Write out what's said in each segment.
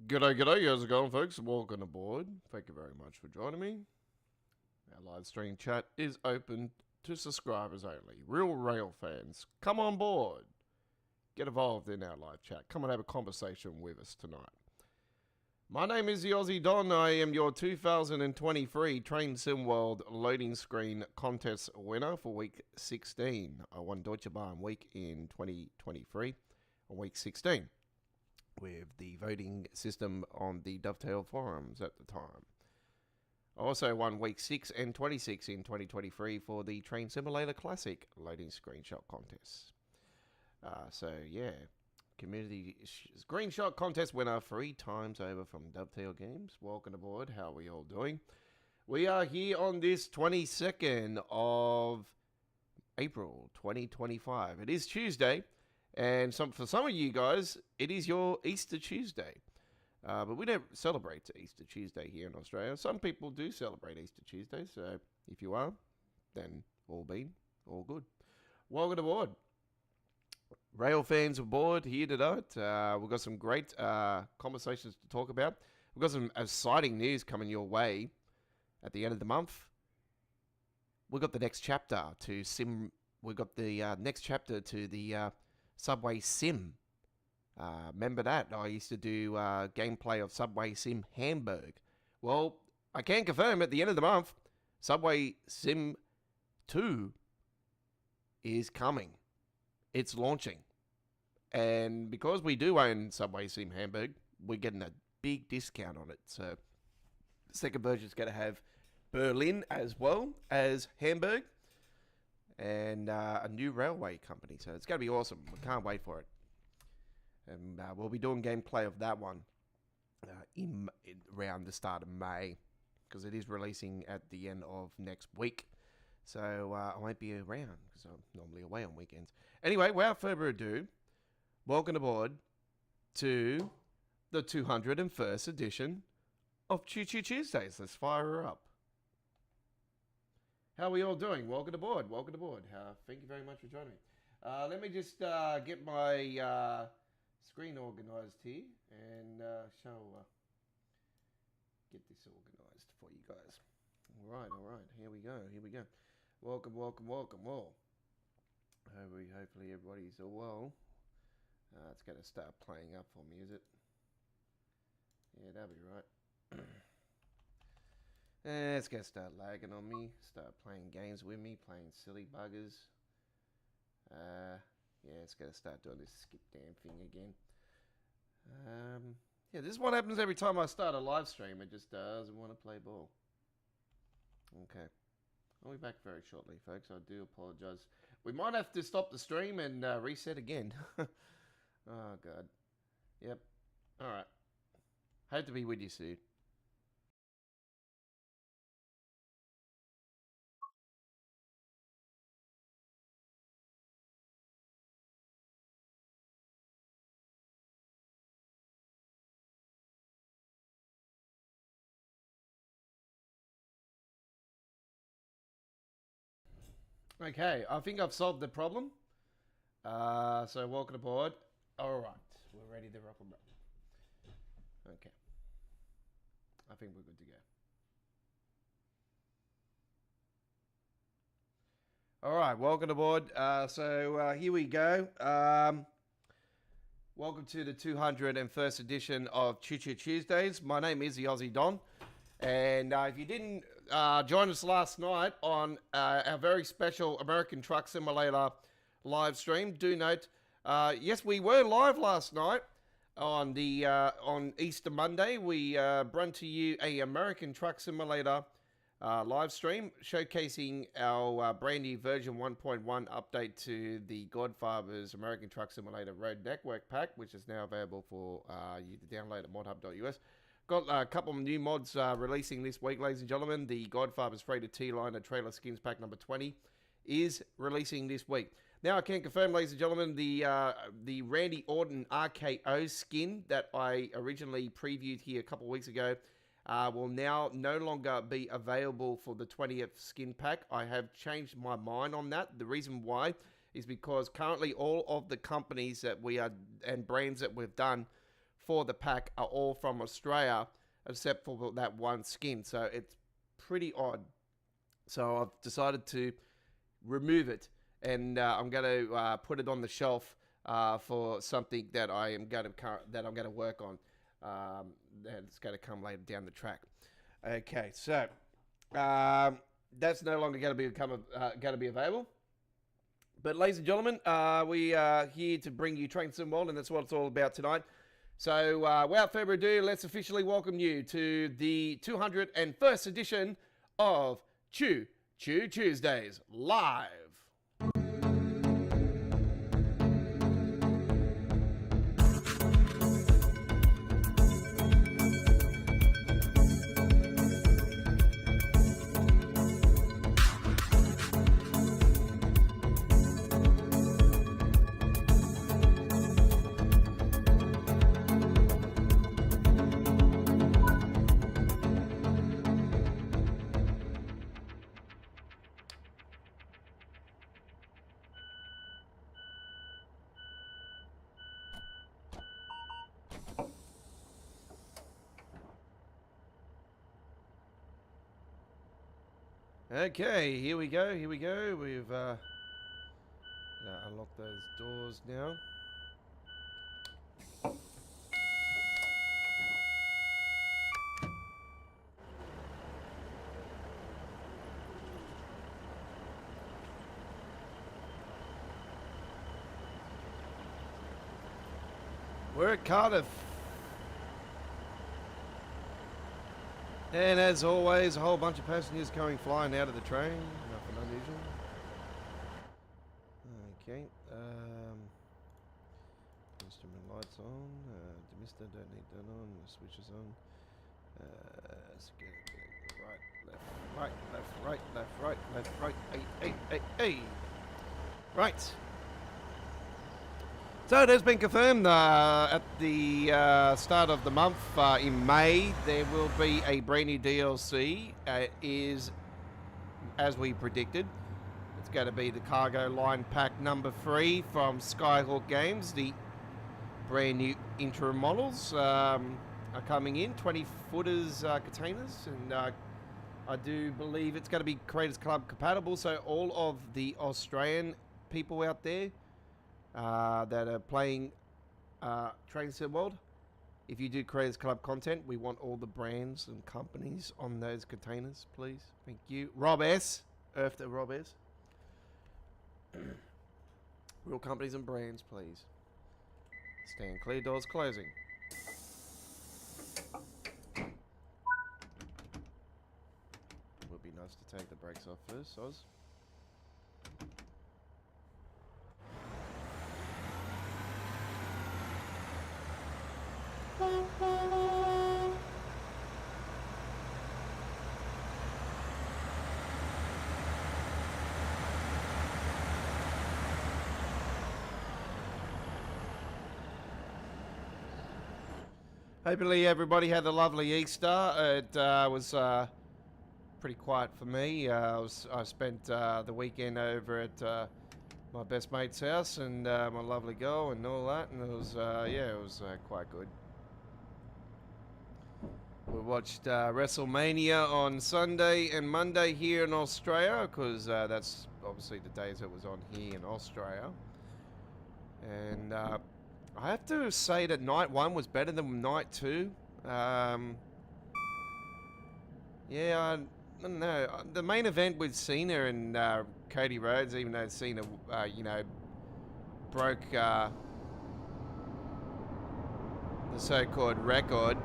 G'day, g'day, how's it going, folks? Welcome aboard. Thank you very much for joining me. Our live stream chat is open to subscribers only. Real rail fans, come on board. Get involved in our live chat. Come and have a conversation with us tonight. My name is the Aussie Don. I am your 2023 Train Sim World Loading Screen Contest winner for week 16. I won Deutsche Bahn week in 2023 on week 16. With the voting system on the Dovetail forums at the time. I also won week 6 and 26 in 2023 for the Train Simulator Classic loading screenshot contest. Community screenshot contest winner 3 times over from Dovetail Games. Welcome aboard. How are we all doing? We are here on this 22nd of April 2025. It is Tuesday. And for some of you guys, it is your Easter Tuesday. But we don't celebrate Easter Tuesday here in Australia. Some people do celebrate Easter Tuesday. So if you are, then all good. Welcome aboard. Rail fans aboard here tonight. We've got some great conversations to talk about. We've got some exciting news coming your way at the end of the month. We've got the next chapter to sim. We've got the next chapter to the Subway Sim. Remember that? I used to do gameplay of Subway Sim Hamburg. Well, I can confirm at the end of the month, Subway Sim 2 is coming. It's launching. And because we do own Subway Sim Hamburg, we're getting a big discount on it. So the second version is going to have Berlin as well as Hamburg. And a new railway company. So it's going to be awesome. We can't wait for it. And we'll be doing gameplay of that one around the start of May. Because it is releasing at the end of next week. So I won't be around. Because I'm normally away on weekends. Anyway, without further ado, welcome aboard to the 201st edition of Choo Choo Tuesdays. Let's fire her up. How are we all doing? Welcome aboard. Welcome aboard. Thank you very much for joining me. Let me just get my screen organized here and get this organized for you guys. All right. Here we go. Welcome. Well, hopefully everybody's all well. It's going to start playing up for me, is it? Yeah, that'll be right. It's going to start lagging on me, start playing games with me, playing silly buggers. It's going to start doing this skip damn thing again. This is what happens every time I start a live stream. It just doesn't want to play ball. Okay. I'll be back very shortly, folks. I do apologize. We might have to stop the stream and reset again. Oh, God. Yep. All right. Hope to be with you soon. Okay, I think I've solved the problem. So welcome aboard. All right, we're ready to rock and roll. Okay, I think we're good to go. All right, welcome aboard. Here we go. Welcome to the 201st edition of Choo Choo Tuesdays. My name is the Aussie Don. And if you didn't join us last night on our very special American Truck Simulator live stream, do note, yes, we were live last night on the on Easter Monday. We brought to you a American Truck Simulator live stream showcasing our brand new version 1.1 update to the Godfather's American Truck Simulator Road Network Pack, which is now available for you to download at modhub.us. Got a couple of new mods releasing this week, ladies and gentlemen. The Godfather's Freighter T-Liner Trailer Skins Pack number 20 is releasing this week. Now, I can confirm, ladies and gentlemen, the Randy Orton RKO skin that I originally previewed here a couple of weeks ago will now no longer be available for the 20th skin pack. I have changed my mind on that. The reason why is because currently all of the companies that we are and brands that we've done for the pack are all from Australia, except for that one skin. So it's pretty odd. So I've decided to remove it, and I'm going to put it on the shelf for something that I'm going to work on. That's going to come later down the track. Okay, so that's no longer going to be available. But ladies and gentlemen, we are here to bring you Train Sim World, and that's what it's all about tonight. So without further ado, let's officially welcome you to the 201st edition of Choo Choo Tuesdays live. Okay, here we go. We've unlocked those doors now. We're at Cardiff. And as always, a whole bunch of passengers coming flying out of the train. Nothing unusual. Okay. Instrument lights on. Demister, don't need that on. The switches on. Let's get right, left, right. Hey. Right. So it has been confirmed at the start of the month in May there will be a brand new DLC. Is as we predicted. It's going to be the Cargo Line Pack number 3 from Skyhawk Games. The brand new interim models are coming in, 20-footers containers, and I do believe it's going to be Creators Club compatible. So all of the Australian people out there that are playing Train Sim World, if you do Creators Club content, we want all the brands and companies on those containers, please. Thank you. Rob S. After Rob S. Real companies and brands, please. Stand clear, doors closing. Would be nice to take the brakes off first, Oz. Hopefully everybody had a lovely Easter. It was pretty quiet for me. I spent the weekend over at my best mate's house and my lovely girl and all that, and it was quite good. We watched WrestleMania on Sunday and Monday here in Australia, because that's obviously the days it was on here in Australia. And I have to say that night 1 was better than night 2. Yeah, I don't know. The main event with Cena and Cody Rhodes, even though Cena, broke the so-called record.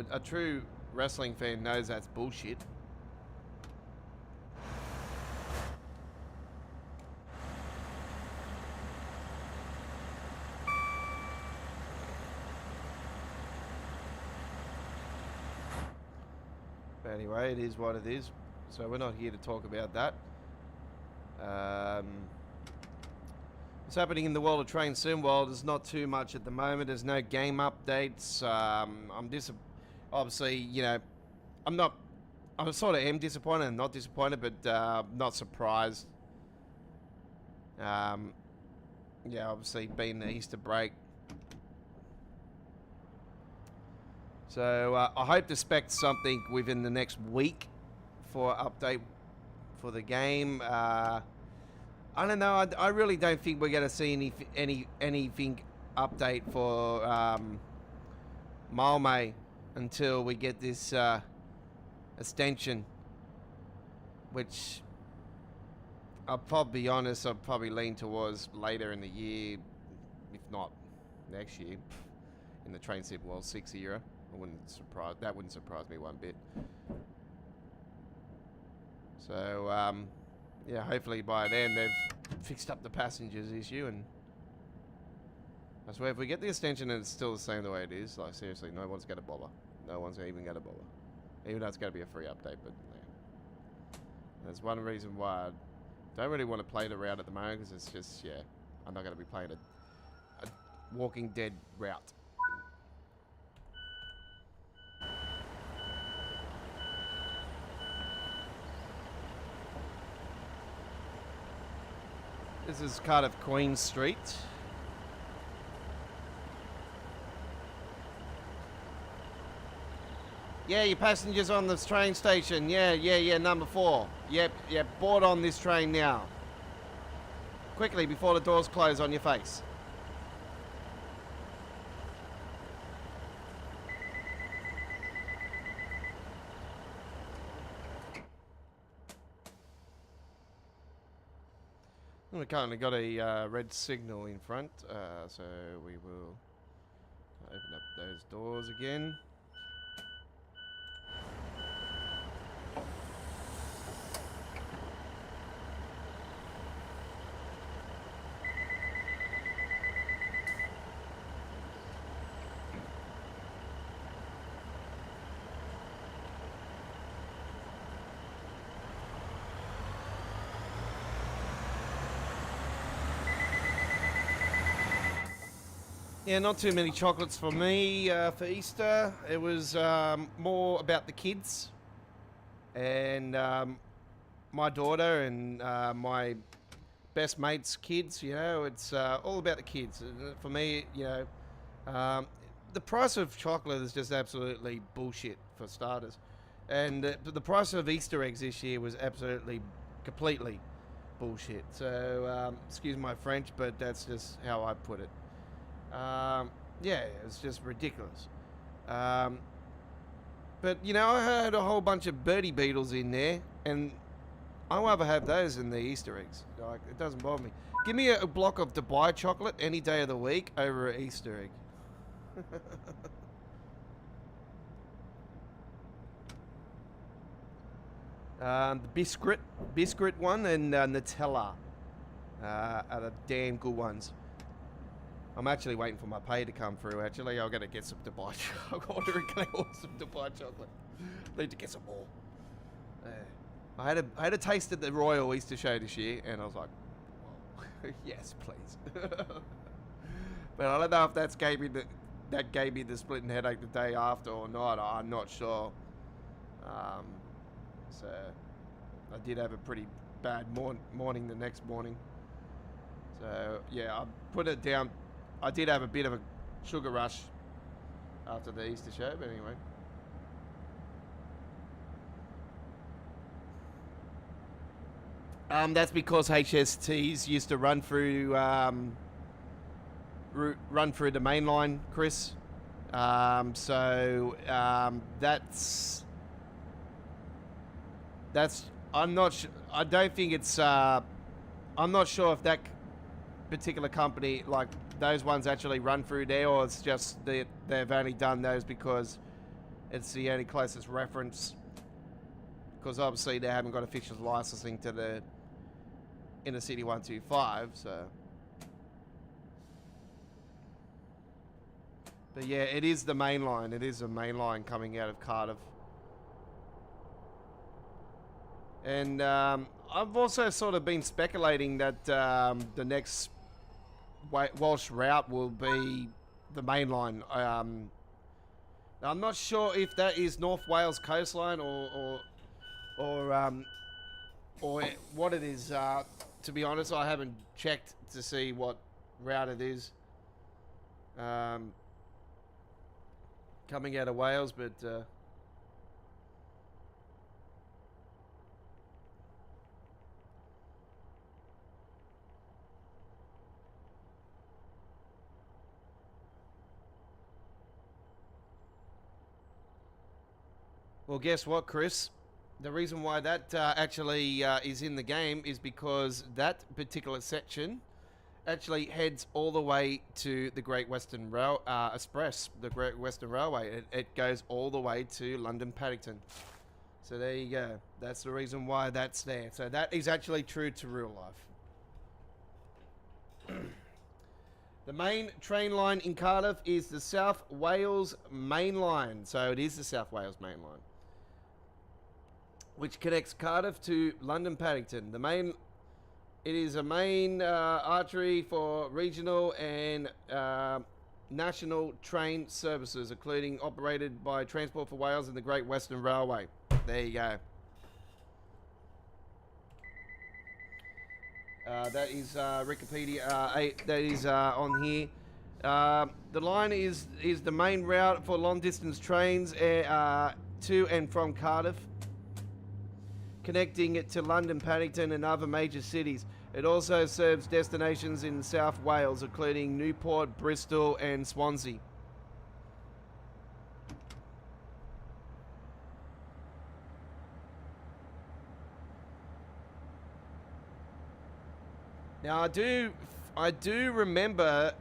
A true wrestling fan knows that's bullshit. But anyway, it is what it is. So we're not here to talk about that. What's happening in the world of Train Sim World is not too much at the moment. There's no game updates. I'm obviously, I'm I sort of am disappointed and not disappointed, but not surprised. Yeah, obviously being the Easter break. So I hope to expect something within the next week for update for the game. I don't know. I really don't think we're going to see anything update for Malmö until we get this extension, which I'll probably be honest, I'll probably lean towards later in the year, if not next year, in the Train Sim World 6 era. That wouldn't surprise me one bit. So yeah, hopefully by then they've fixed up the passengers issue, and I swear if we get the extension and it's still the same the way it is, like seriously, no one's gonna bother. No one's even gonna bother. Even though it's gonna be a free update, but yeah. That's one reason why I don't really want to play the route at the moment, because it's just, yeah, I'm not gonna be playing a Walking Dead route. This is Cardiff Queen Street. Yeah, your passengers on this train station. Yeah, number 4. Yep, board on this train now. Quickly, before the doors close on your face. We currently got a red signal in front, so we will open up those doors again. Yeah, not too many chocolates for me for Easter. It was more about the kids and my daughter and my best mate's kids. You know, it's all about the kids. For me, you know, the price of chocolate is just absolutely bullshit for starters, and the price of Easter eggs this year was absolutely, completely bullshit. So excuse my French, but that's just how I put it. Yeah, it's just ridiculous. But, you know, I had a whole bunch of birdie beetles in there, and I'd rather have those than the Easter eggs. Like, it doesn't bother me. Give me a block of Dubai chocolate any day of the week over an Easter egg. The biscuit one and Nutella are the damn good ones. I'm actually waiting for my pay to come through, actually. I've got to get some Dubai chocolate. Can I order some Dubai chocolate? I need to get some more. I had a taste at the Royal Easter Show this year, and I was like, yes, please. But I don't know if that gave me the splitting headache the day after or not. I'm not sure. So I did have a pretty bad morning the next morning. So yeah, I put it down. I did have a bit of a sugar rush after the Easter show, but anyway. That's because HSTs used to run through the main line, Chris. So that's I'm not sure. I don't think it's. I'm not sure if that particular company, like those ones, actually run through there, or it's just that they've only done those because it's the only closest reference. Because obviously they haven't got official licensing to the Inner City 125, so. But yeah, it is the main line. It is a main line coming out of Cardiff. And I've also sort of been speculating that the next Welsh route will be the main line. I'm not sure if that is North Wales coastline or or what it is. To be honest, I haven't checked to see what route it is. Coming out of Wales, but well, guess what, Chris? The reason why that actually is in the game is because that particular section actually heads all the way to the Great Western Rail Express, the Great Western Railway. It goes all the way to London Paddington. So there you go. That's the reason why that's there. So that is actually true to real life. The main train line in Cardiff is the South Wales Main Line. So it is the South Wales Main Line, which connects Cardiff to London Paddington. It is a main artery for regional and national train services, including operated by Transport for Wales and the Great Western Railway. There you go. That is Wikipedia. That is on here. The line is the main route for long distance trains to and from Cardiff, connecting it to London, Paddington and other major cities. It also serves destinations in South Wales, including Newport, Bristol and Swansea. Now I do remember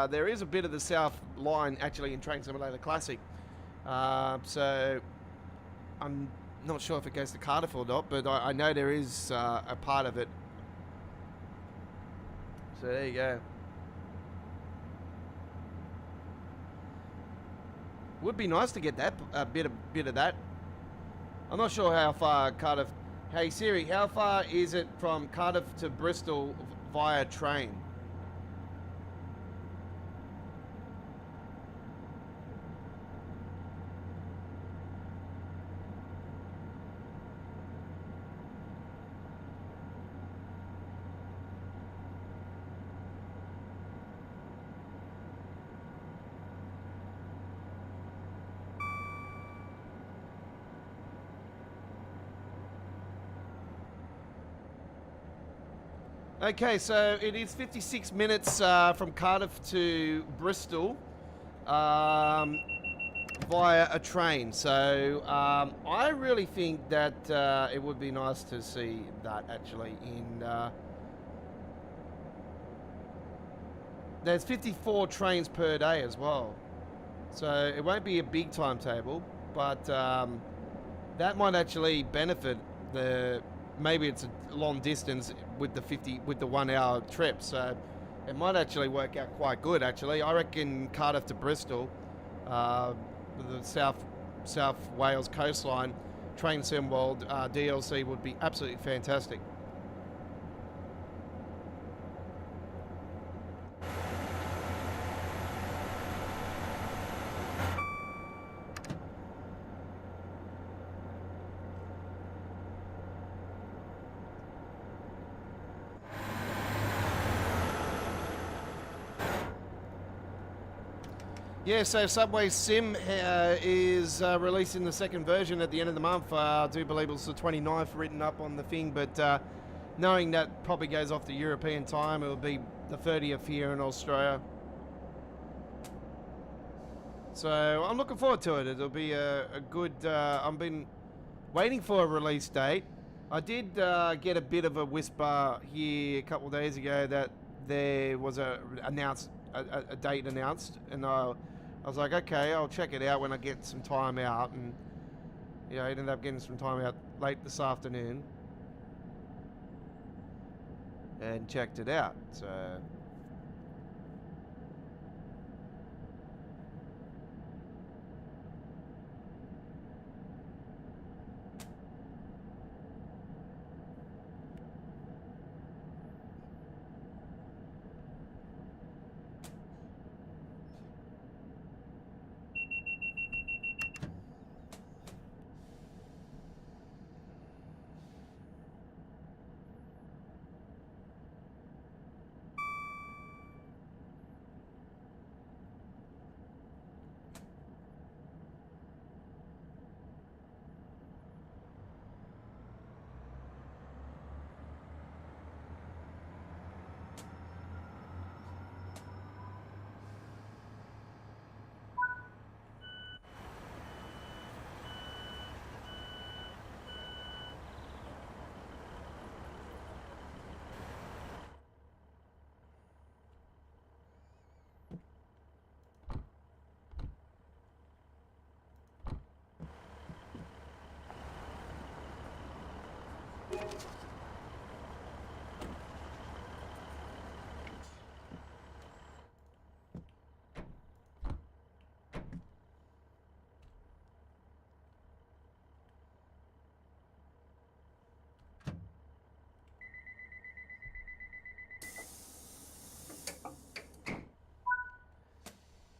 there is a bit of the South Line actually in Train Simulator Classic. So I'm not sure if it goes to Cardiff or not, but I know there is a part of it. So there you go. Would be nice to get that a bit of that. I'm not sure how far Cardiff. Hey Siri, how far is it from Cardiff to Bristol via train? Okay, so it is 56 minutes from Cardiff to Bristol via a train. So I really think that it would be nice to see that actually in... there's 54 trains per day as well. So it won't be a big timetable, but that might actually benefit the... Maybe it's a long distance with the 1 hour trip, so it might actually work out quite good. Actually, I reckon Cardiff to Bristol, the South Wales coastline, Train Sim World DLC would be absolutely fantastic. Yeah, so Subway Sim is releasing the second version at the end of the month. I do believe it was the 29th written up on the thing, but knowing that probably goes off the European time, it will be the 30th here in Australia. So I'm looking forward to it. It'll be a good... I've been waiting for a release date. I did get a bit of a whisper here a couple of days ago that there was a date announced, and I was like, okay, I'll check it out when I get some time out, and yeah, I ended up getting some time out late this afternoon and checked it out. So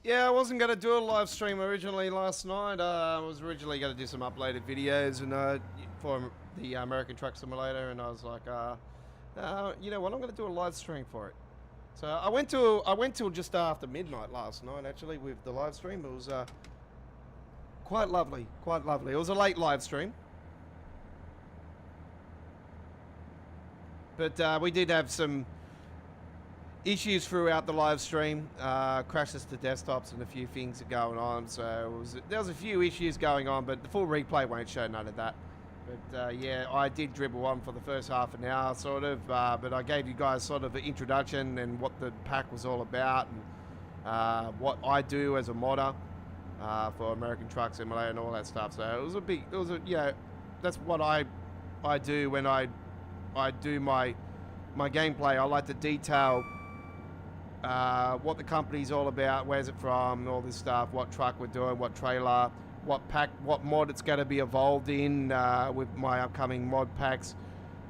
Yeah, I wasn't going to do a live stream originally last night. I was originally going to do some uploaded videos and for the American Truck Simulator, and I was like, you know what? I'm going to do a live stream for it. So I went till just after midnight last night, actually, with the live stream. It was quite lovely, quite lovely. It was a late live stream, but we did have some issues throughout the live stream, crashes to desktops and a few things are going on. So there was a few issues going on, but the full replay won't show none of that. But yeah, I did dribble on for the first half an hour, sort of. But I gave you guys sort of an introduction and what the pack was all about, and what I do as a modder for American Truck Simulator and all that stuff. So that's what I do when I do my gameplay. I like to detail what the company's all about, where's it from, all this stuff, what truck we're doing, what trailer, what pack, what mod it's going to be evolved in with my upcoming mod packs.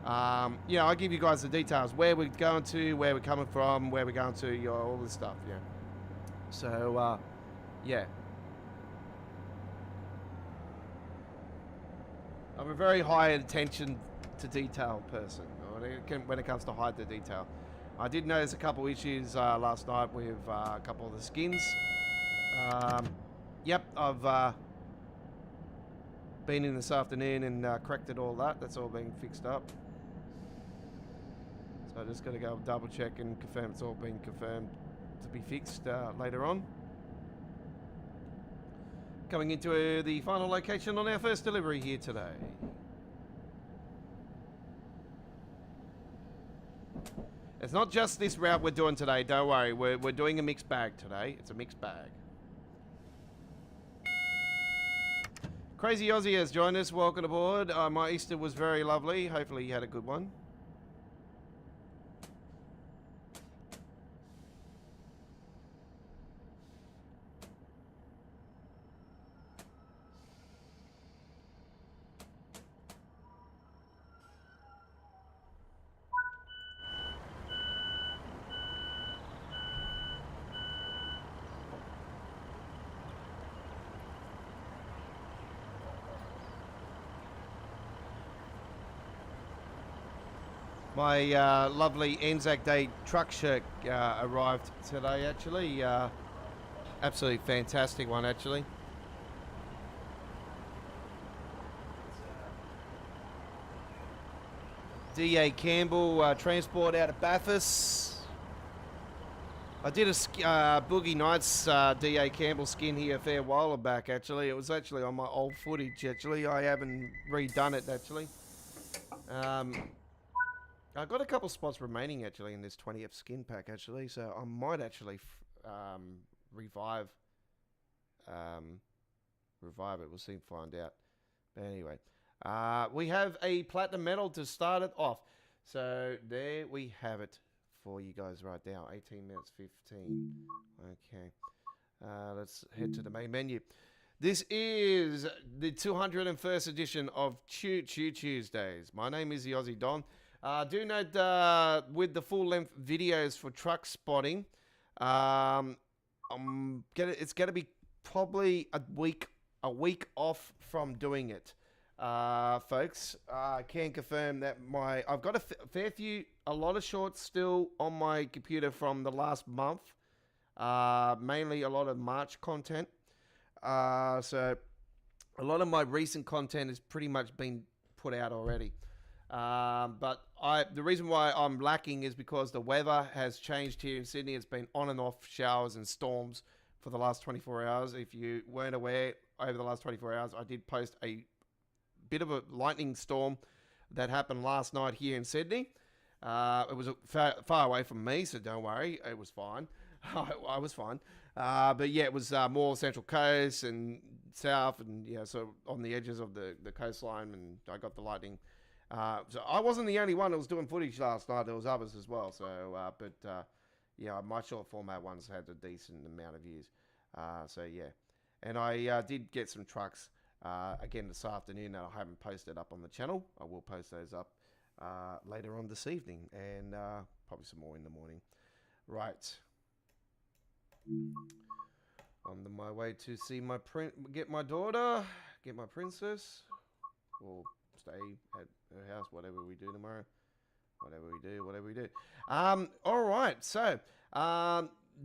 Yeah, I give you guys the details, where we're going to, where we're coming from, where we're going to, all this stuff, yeah. So, yeah. I'm a very high attention to detail person when it comes to hide the detail. I did notice a couple issues last night with a couple of the skins. Yep, I've been in this afternoon and corrected all that. That's all been fixed up. So I just got to go double check and confirm it's all been confirmed to be fixed later on. Coming into the final location on our first delivery here today. It's not just this route we're doing today, don't worry. We're doing a mixed bag today. It's a mixed bag. Crazy Aussie has joined us. Welcome aboard. My Easter was very lovely. Hopefully you had a good one. My lovely Anzac Day truck shirt arrived today, actually. Absolutely fantastic one, actually. D.A. Campbell transport out of Bathurst. I did a Boogie Nights D.A. Campbell skin here a fair while back, actually. It was actually on my old footage, actually. I haven't redone it, actually. I've got a couple spots remaining, actually, in this 20th skin pack, actually. So I might actually revive it. We'll soon find out. But anyway, we have a platinum medal to start it off. So there we have it for you guys right now. 18 minutes 15. Okay. Let's head to the main menu. This is the 201st edition of Choo Choo Tuesdays. My name is the Aussie Don. Do note with the full-length videos for truck spotting, it's going to be probably a week off from doing it, folks. I can confirm that I've got a lot of shorts still on my computer from the last month, mainly a lot of March content. So a lot of my recent content has pretty much been put out already. But the reason why I'm lacking is because the weather has changed here in Sydney. It's been on and off showers and storms for the last 24 hours. If you weren't aware, over the last 24 hours, I did post a bit of a lightning storm that happened last night here in Sydney. It was far away from me, so don't worry. It was fine. I was fine. But yeah, it was more Central Coast and south and so on the edges of the coastline, and I got the lightning. So I wasn't the only one that was doing footage last night. There was others as well. So, yeah, my short format ones had a decent amount of views. So yeah, and I did get some trucks again this afternoon that I haven't posted up on the channel. I will post those up later on this evening, and probably some more in the morning. Right. On my way to see my get my daughter, get my princess, or stay at her house, whatever we do tomorrow. Whatever we do. All right, so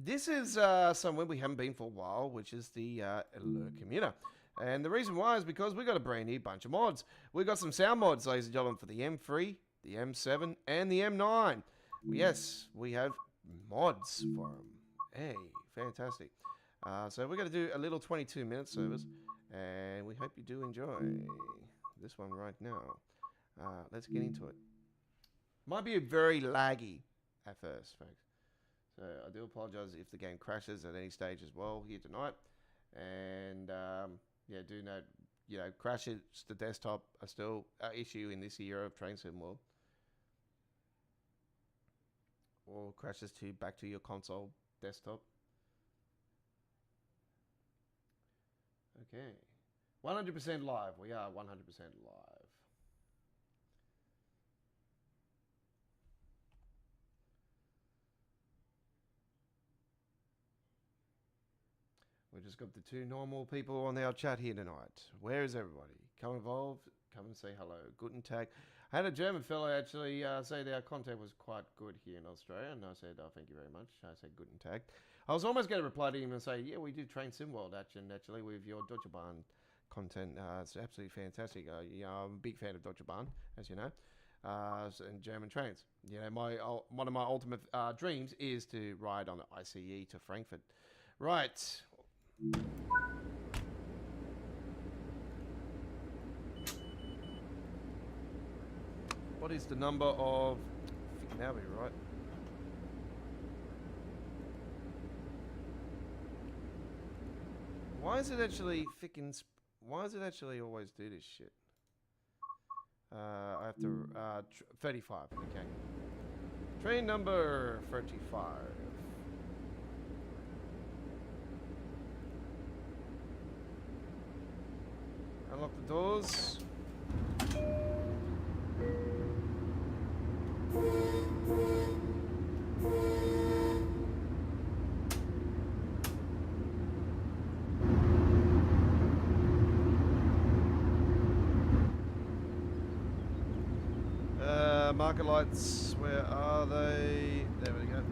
this is somewhere we haven't been for a while, which is the Alert Commuter. And the reason why is because we got a brand new bunch of mods. We got some sound mods, ladies and gentlemen, for the M3, the M7, and the M9. Yes, we have mods for them. Hey, fantastic. So we're going to do a little 22-minute service, and we hope you do enjoy this one right now. Let's get into it. Might be very laggy at first, folks. So I do apologize if the game crashes at any stage as well here tonight. And yeah, do note, crashes to desktop are still an issue in this era of Train Sim World. Or crashes to back to your console desktop. Okay. 100% live. We are 100% live. We just got the two normal people on our chat here tonight. Where is everybody? Come involved. Come and say hello. Guten Tag. I had a German fellow actually say that our content was quite good here in Australia, and I said, thank you very much. I said, Guten Tag. I was almost going to reply to him and say, yeah, we do Train Sim World actually with your Deutsche Bahn content. It's absolutely fantastic. I'm a big fan of Deutsche Bahn, as you know, and German trains. One of my ultimate dreams is to ride on the ICE to Frankfurt. Right. What is the number of... Now we're right. Why is it actually always do this shit? I have to... 35, okay. Train number 35. Unlock the doors. Marker lights, where are they? There we go.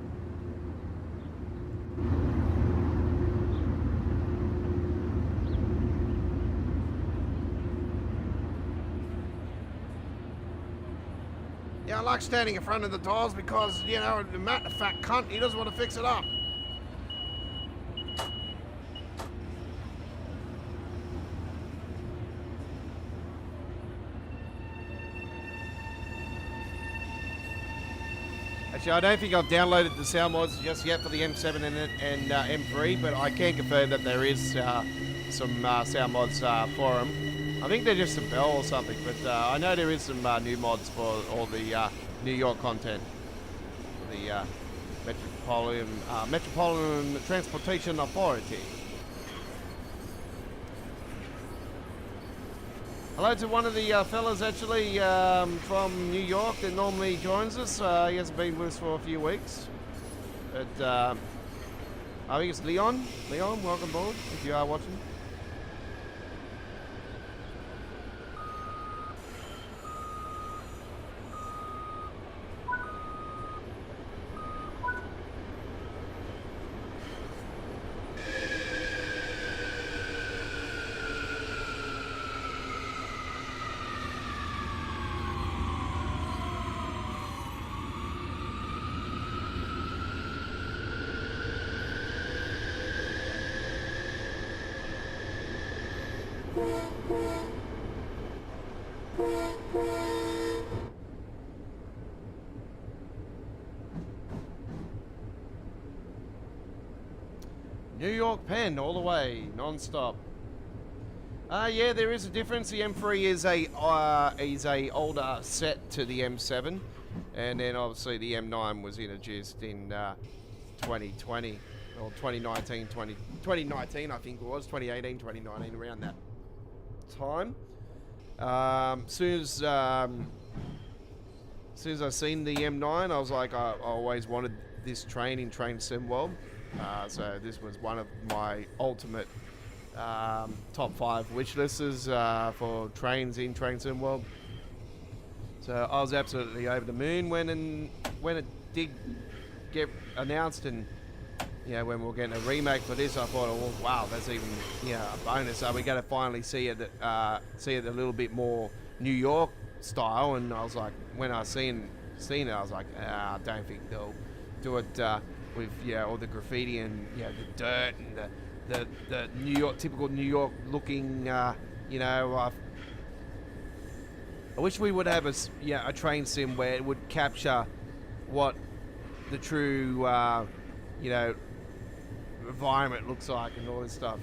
Yeah, I like standing in front of the doors because, Matt, the fat cunt, he doesn't want to fix it up. Actually, I don't think I've downloaded the sound mods just yet for the M7 and M3, but I can confirm that there is some sound mods for them. I think they're just a bell or something, but I know there is some new mods for all the New York content. The Metropolitan Transportation Authority. Hello to one of the fellas actually from New York that normally joins us. He hasn't been with us for a few weeks. But I think it's Leon. Leon, welcome aboard if you are watching. New York Penn all the way, non-stop. Yeah, there is a difference. The M3 is a older set to the M7, and then obviously the M9 was introduced in 2020 or 2019 I think it was 2018, 2019, around that time. Soon as I seen the M9, I was like, I always wanted this train in Train Sim World. So this was one of my ultimate top 5 wish lists for trains in Train Sim World. So I was absolutely over the moon when it did get announced, and when we were getting a remake for this, I thought, oh wow, that's even a bonus. So we got to finally see it a little bit more New York style. And I was like, when I seen it, I was like, I don't think they'll do it with all the graffiti and the dirt and the New York, typical New York looking. I wish we would have a train sim where it would capture what the true environment looks like and all this stuff.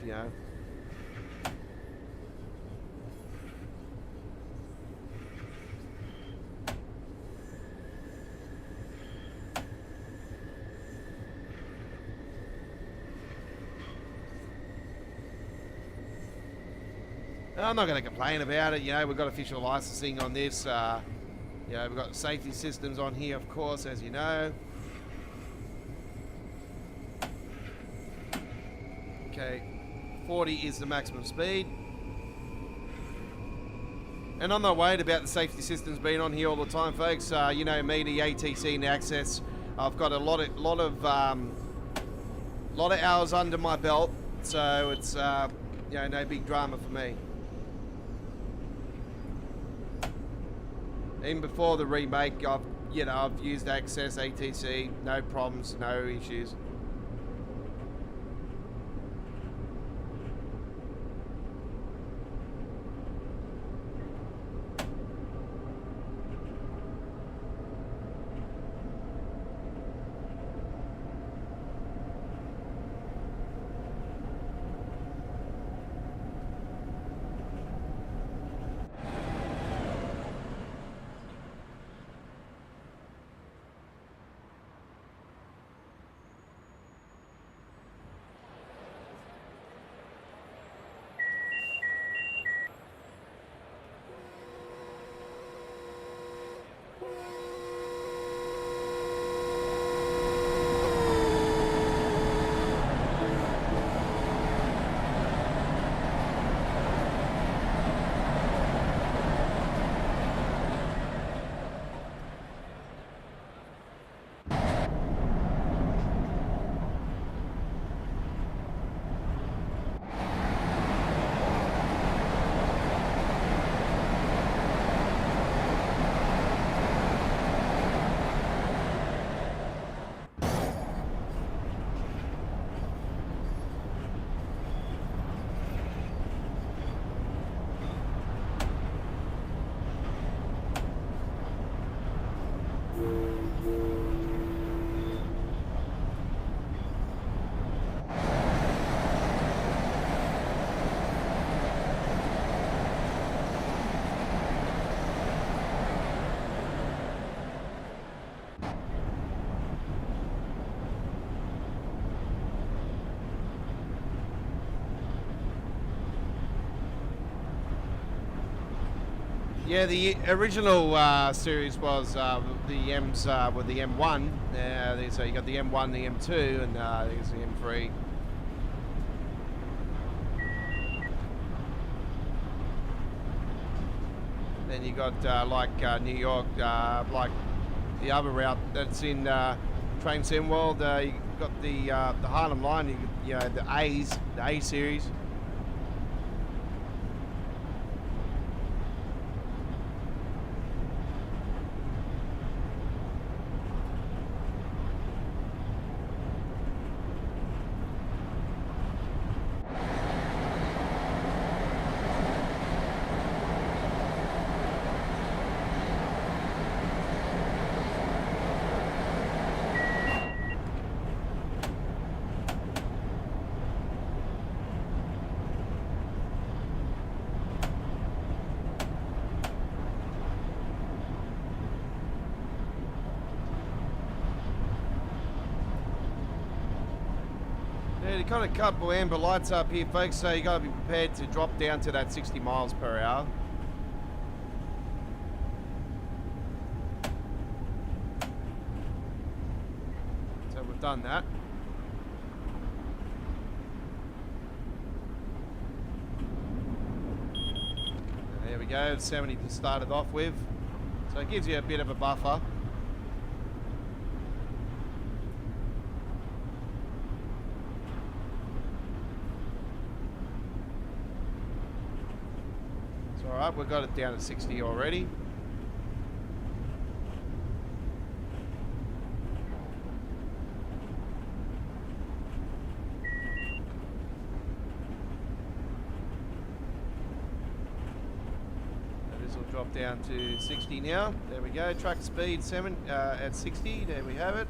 I'm not going to complain about it. We've got official licensing on this. We've got safety systems on here, of course, as you know. Okay, 40 is the maximum speed. And I'm not worried about the safety systems being on here all the time, folks. Me, the ATC and Access, I've got a lot of hours under my belt, so it's no big drama for me. Even before the remake, I've used Access, ATC, no problems, no issues. Yeah, the original series was the M's with the M1. So you got the M1, the M2, and there's the M3. Then you got New York, like the other route that's in Train Sim World. You got the Harlem line. The A series. Yeah, you kind of couple amber lights up here, folks, so you got to be prepared to drop down to that 60 miles per hour. So we've done that. go, it's 70 to start it off with. So it gives you a bit of a buffer. It's alright, we've got it down at 60 already. Drop down to 60 now. There we go. Truck speed at 60. There we have it.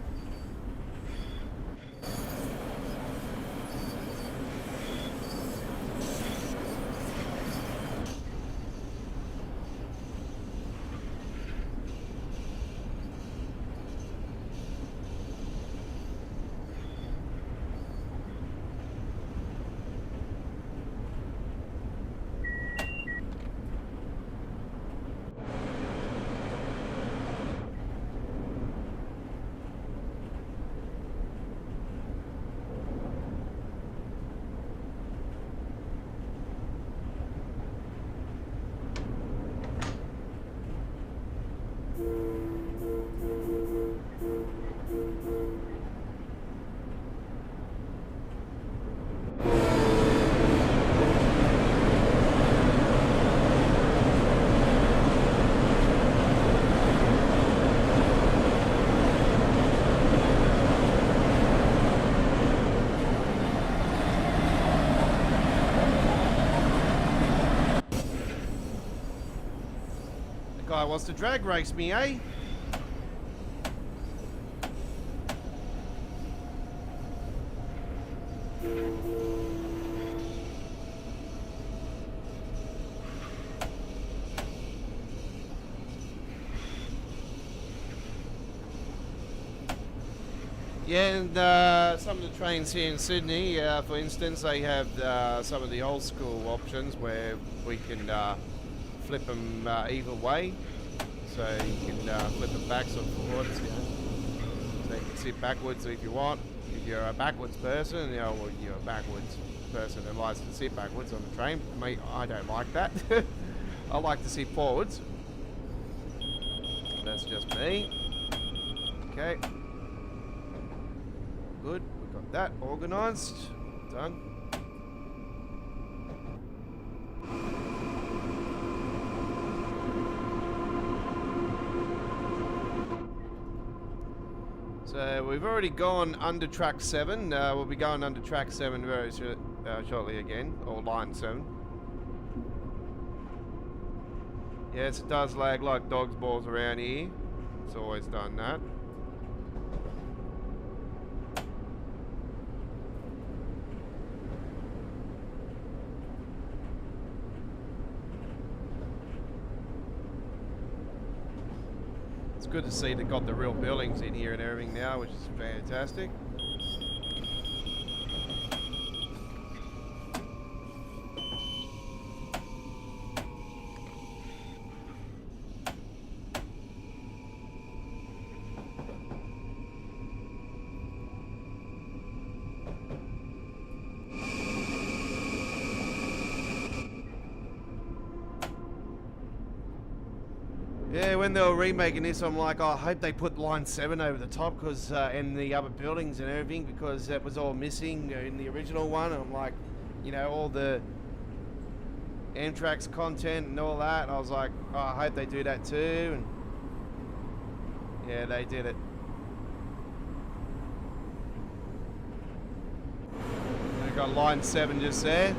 Guy wants to drag race me, eh? Yeah, and some of the trains here in Sydney, for instance, they have some of the old school options where we can flip them either way. So you can flip them backs or forwards, you know. So you can sit backwards if you want. If you're a backwards person, you know, or you're a backwards person that likes to sit backwards on the train. Me, I don't like that. I like to sit forwards. That's just me. Okay. Good, we've got that organised. Done. So we've already gone under track 7. We'll be going under track 7 very shortly again, or line 7. Yes, it does lag like dog's balls around here. It's always done that. It's good to see they've got the real buildings in here and everything now, which is fantastic. Yeah, when they were remaking this, I'm like, oh, I hope they put line 7 over the top, because and the other buildings and everything, because that was all missing in the original one. And I'm like, you know, all the Amtrak's content and all that. And I was like, oh, I hope they do that too. And yeah, they did it. We've got line 7 just there.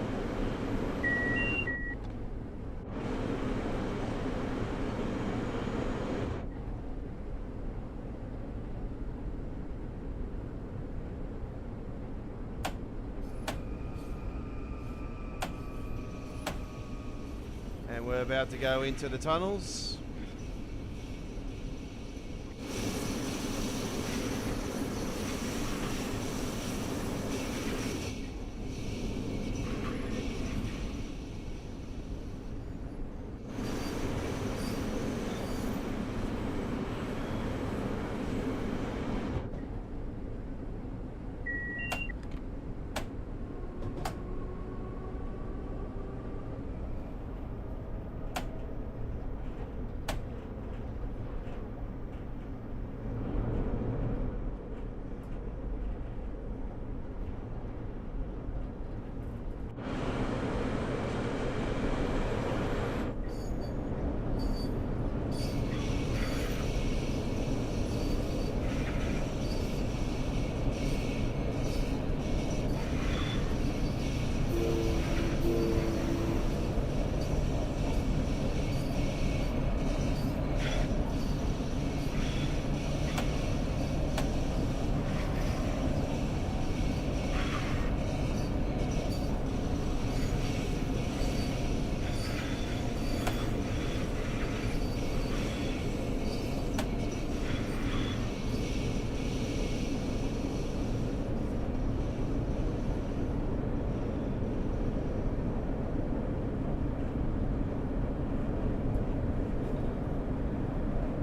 We're about to go into the tunnels.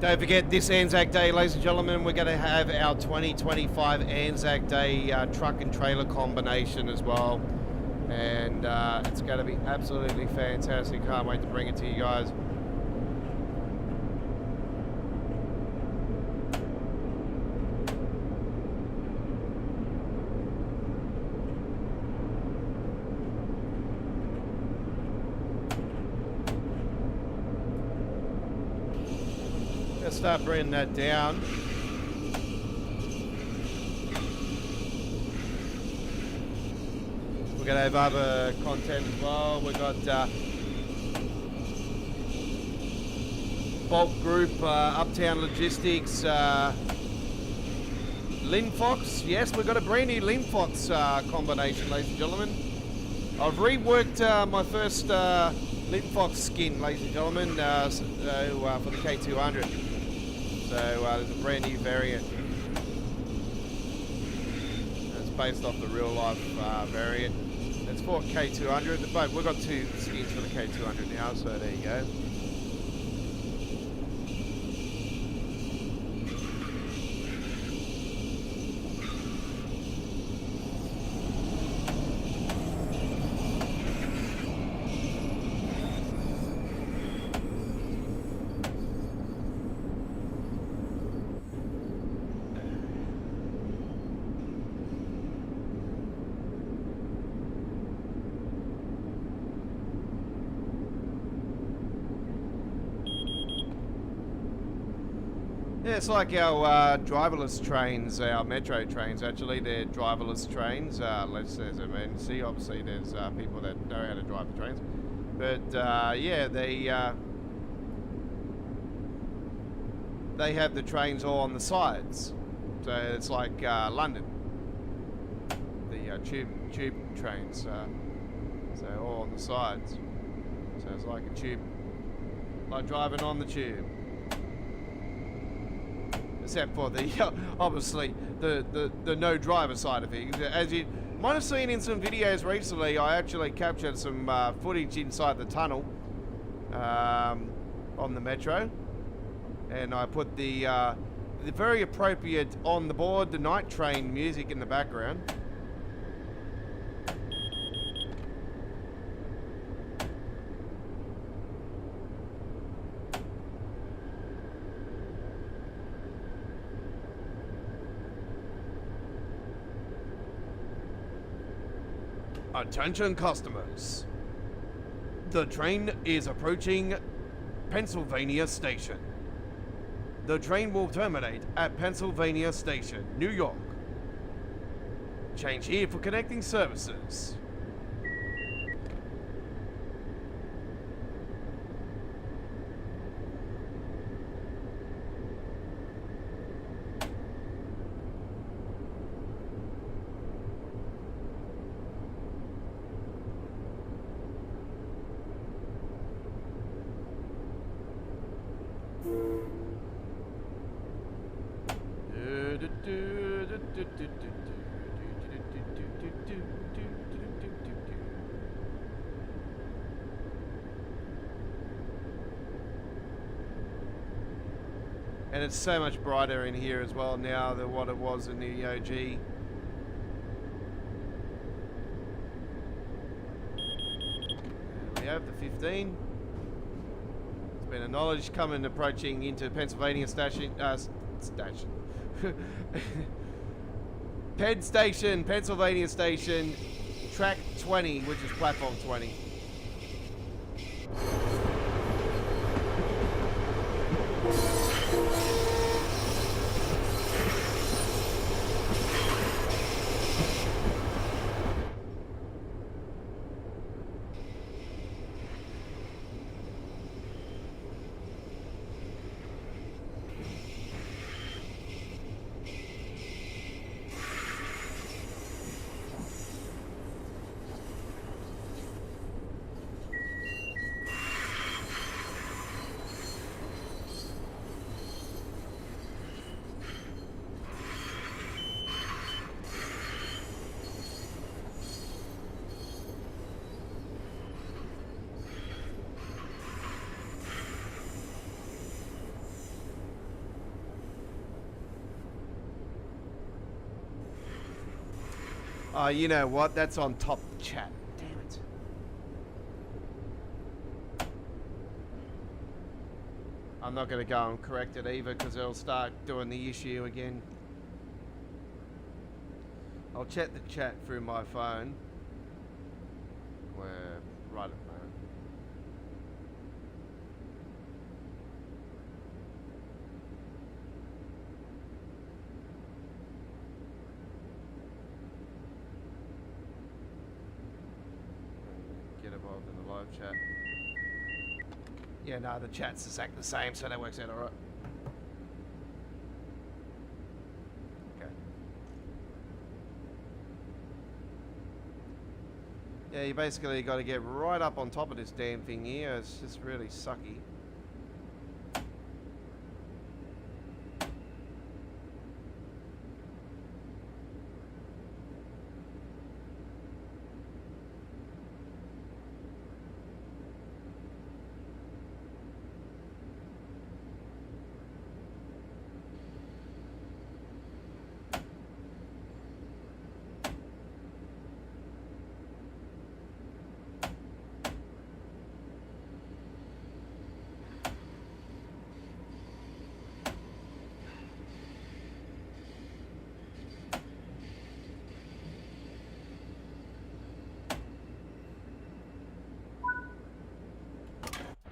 Don't forget this Anzac Day, ladies and gentlemen, we're going to have our 2025 Anzac Day truck and trailer combination as well. And it's going to be absolutely fantastic. Can't wait to bring it to you guys. Let's start bringing that down. We're going to have other content as well. We've got Bulk Group, Uptown Logistics, Linfox. Yes, we've got a brand new Linfox combination, ladies and gentlemen. I've reworked my first Linfox skin, ladies and gentlemen, for the K200. So there's a brand new variant. It's based off the real life variant. It's for K200, but we've got two skins for the K200 now, so there you go. Yeah, it's like our driverless trains, our metro trains. Actually, they're driverless trains. There's emergency. Obviously, there's people that know how to drive the trains. But yeah, they have the trains all on the sides. So it's like London, the tube trains. So all on the sides. So it's like a tube, like driving on the tube. Except for the obviously the no driver side of things. As you might have seen in some videos recently, I actually captured some footage inside the tunnel on the metro, and I put the very appropriate on the board, the night train music in the background. Attention customers. The train is approaching Pennsylvania Station. The train will terminate at Pennsylvania Station, New York. Change here for connecting services. And it's so much brighter in here as well now than what it was in the OG. There we have the 15. It's been acknowledged coming approaching into Pennsylvania Station. Penn Station, Pennsylvania Station, track 20, which is platform 20. Oh, you know what? That's on top chat. Damn it. I'm not going to go and correct it either because it'll start doing the issue again. I'll check the chat through my phone. We're right at the moment. Get involved in the live chat. Yeah, no, the chat's exactly the same, so that works out alright. Okay. Yeah, you basically got to get right up on top of this damn thing here. It's just really sucky.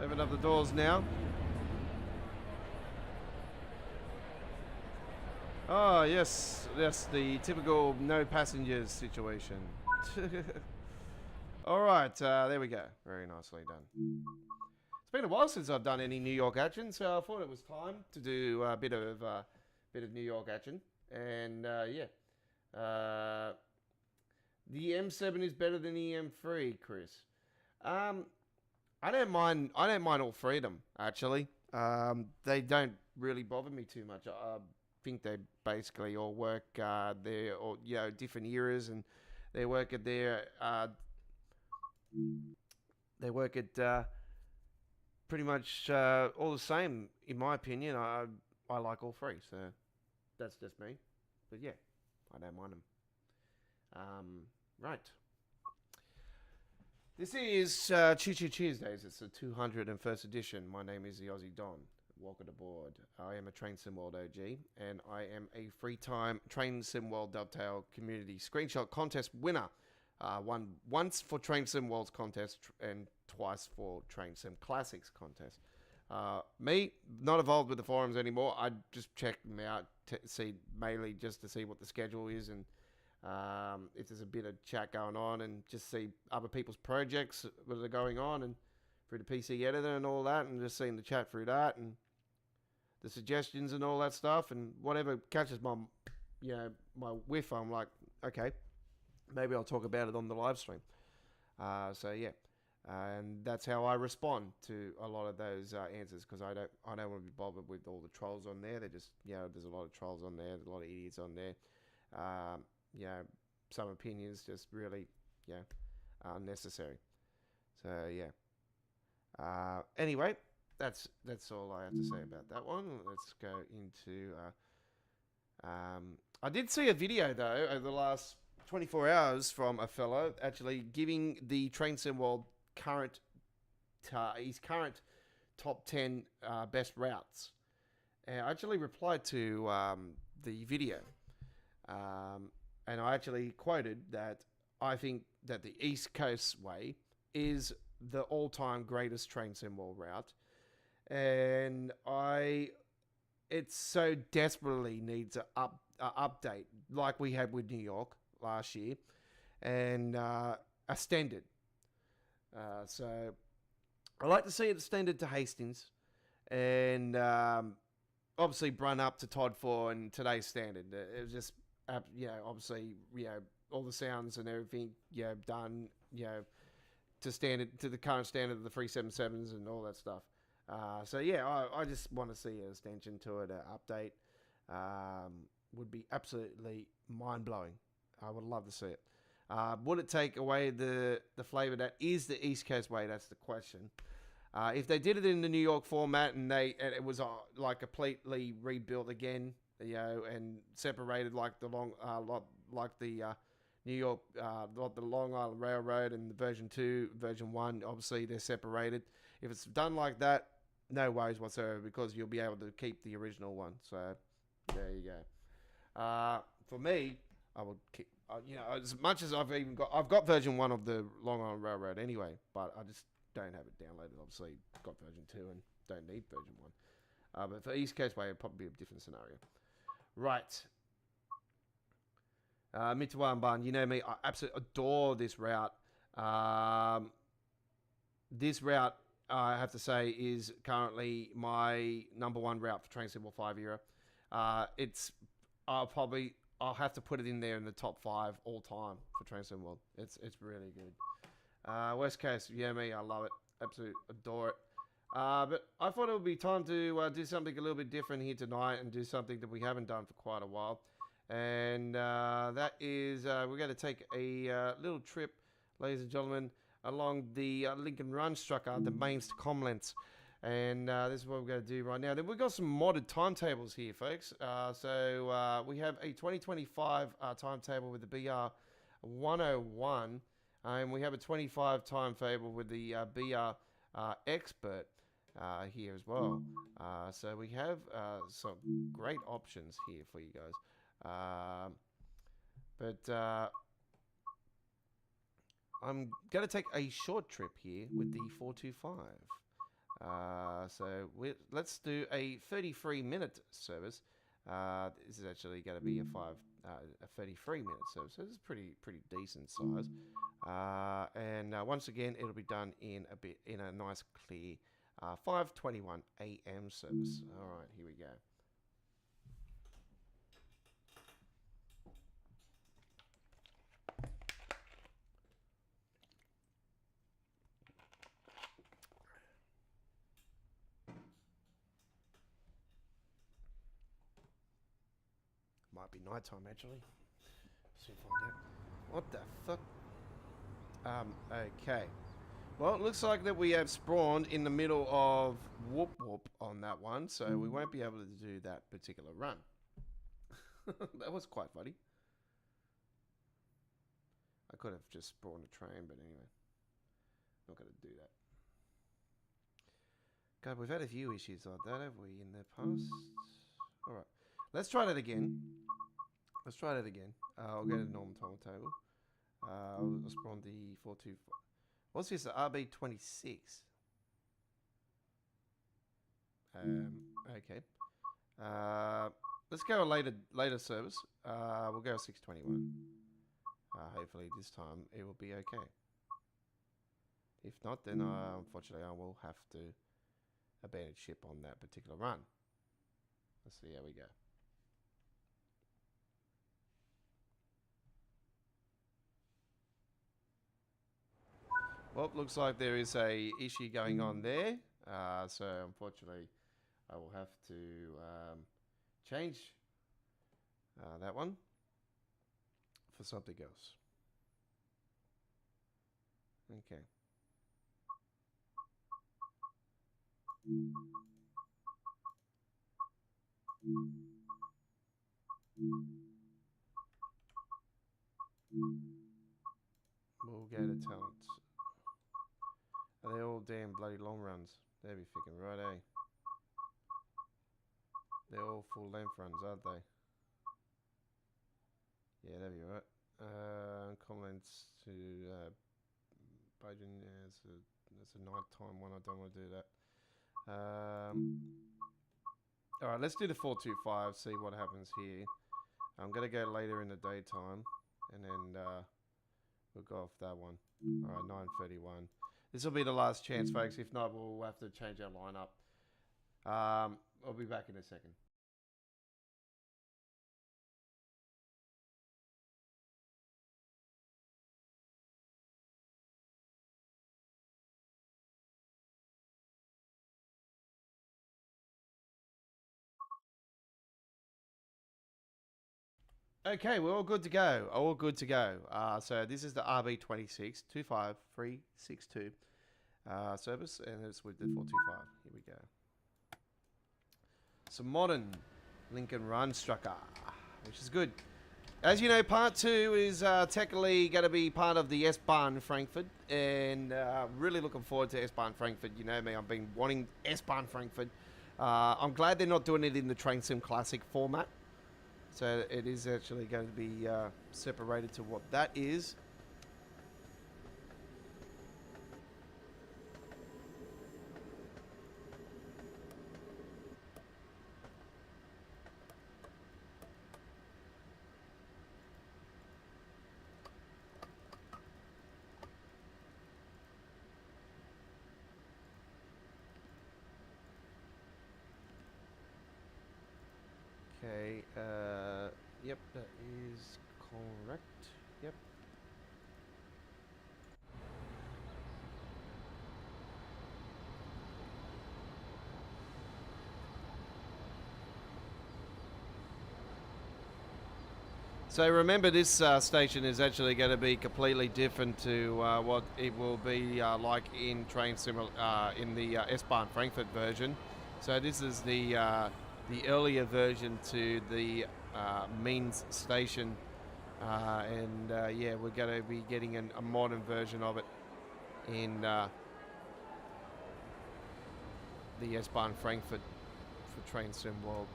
Open up the doors now. Oh, yes. Yes, the typical no passengers situation. Alright, there we go. Very nicely done. It's been a while since I've done any New York action, so I thought it was time to do a bit of New York action. And, yeah. The M7 is better than the M3, Chris. I don't mind all three of them, actually. They don't really bother me too much. I think they basically all work their, or, you know, different eras, and they work at their pretty much all the same, in my opinion. I like all three, so that's just me. But yeah, I don't mind them. Right. This is Choo Choo Tuesdays. It's the 201st edition. My name is the Aussie Don. Welcome aboard. I am a Train Sim World OG, and I am a three-time Train Sim World Dovetail Community Screenshot Contest winner. Won once for Train Sim World's contest and twice for Train Sim Classics contest. Me, not involved with the forums anymore. I just check them out to see, mainly just to see what the schedule is and if there's a bit of chat going on, and just see other people's projects that are going on, and through the PC editor and all that, and just seeing the chat through that and the suggestions and all that stuff, and whatever catches my, you know, my whiff, I'm like, okay, maybe I'll talk about it on the live stream. So yeah, and that's how I respond to a lot of those answers, because I don't want to be bothered with all the trolls on there. They're just, you know, there's a lot of trolls on there, there's a lot of idiots on there. You know, some opinions just really, you know, unnecessary. So yeah. Anyway, that's all I have to say about that one. Let's go into. I did see a video though over the last 24 hours from a fellow actually giving the Train Sim World his current top 10 best routes. And I actually replied to the video. And I actually quoted that I think that the East Coast way is the all-time greatest Train Sim World route. And it so desperately needs an update, like we had with New York last year, and extended. So I like to see it extended to Hastings, and obviously run up to Todd 4 and today's standard. It was just, you know, obviously, you know, all the sounds and everything, you know, done, you know, to the current standard of the 377s and all that stuff. So yeah, I just want to see an extension to it, an update. Would be absolutely mind-blowing. I would love to see it. Would it take away the flavour that is the East Coast way? That's the question. If they did it in the New York format and it was like completely rebuilt again, you know, and separated like the New York, the Long Island Railroad and the version 2, version 1, obviously they're separated. If it's done like that, no worries whatsoever because you'll be able to keep the original one. So there you go. For me, I would keep, as much as I've got version 1 of the Long Island Railroad anyway, but I just don't have it downloaded. Obviously, got version 2 and don't need version 1. But for East Coast Way, it'd probably be a different scenario. Right. Mitawan Bun, you know me, I absolutely adore this route. This route, I have to say, is currently my number 1 route for Train Sim 5 era. I'll have to put it in there in the top 5 all time for Train Sim World. It's really good. West Coast, yeah, me, I love it. Absolutely adore it. But I thought it would be time to do something a little bit different here tonight and do something that we haven't done for quite a while. And that is, we're going to take a little trip, ladies and gentlemen, along the Lincoln Run Strucker, the mains to Comlents. And this is what we're going to do right now. Then we've got some modded timetables here, folks. So we have a 2025 timetable with the BR 101. And we have a 25 timetable with the BR Expert here as well. So we have some great options here for you guys. I'm going to take a short trip here with the 425. So let's do a 33-minute service. This is actually going to be a 33-minute service. So this is pretty decent size. And once again, it'll be done in a nice clear 5:21 a.m. service. All right, here we go. Might be nighttime actually. Soon find out. What the fuck? Okay. Well, it looks like that we have spawned in the middle of whoop whoop on that one, so we won't be able to do that particular run. That was quite funny. I could have just spawned a train, but anyway. Not going to do that. God, we've had a few issues like that, have we, in the past? Alright. Let's try that again. I'll get a normal timetable. I'll spawn the 425. What's this? The RB26. Okay. Let's go a later service. We'll go 621. Hopefully this time it will be okay. If not, then unfortunately I will have to abandon ship on that particular run. Let's see how we go. Well, looks like there is a issue going on there. So unfortunately, I will have to change that one for something else. Okay. We'll go to talent. Are they all damn bloody long runs? They'll be freaking right, eh? They're all full length runs, aren't they? Yeah, that'll be right. Comments to Bajin, yeah, it's a nighttime one. I don't want to do that. Alright, let's do the 425, see what happens here. I'm going to go later in the daytime, and then we'll go off that one. Alright, 9:31. This will be the last chance, folks. If not, we'll have to change our lineup. I'll be back in a second. Okay, we're all good to go. All good to go. So this is the RB26 25362 service, and it's with the 425. Here we go. Some modern Lincoln Run Strucker, which is good. As you know, part 2 is technically going to be part of the S-Bahn Frankfurt, and really looking forward to S-Bahn Frankfurt. You know me, I've been wanting S-Bahn Frankfurt. I'm glad they're not doing it in the Train Sim Classic format, so it is actually going to be separated to what that is. Okay, yep, that is correct. Yep. So remember, this station is actually going to be completely different to what it will be like in in the S-Bahn Frankfurt version. So this is the earlier version to the Mainz station, and yeah, we're going to be getting a modern version of it in the S-Bahn Frankfurt for Train Sim World.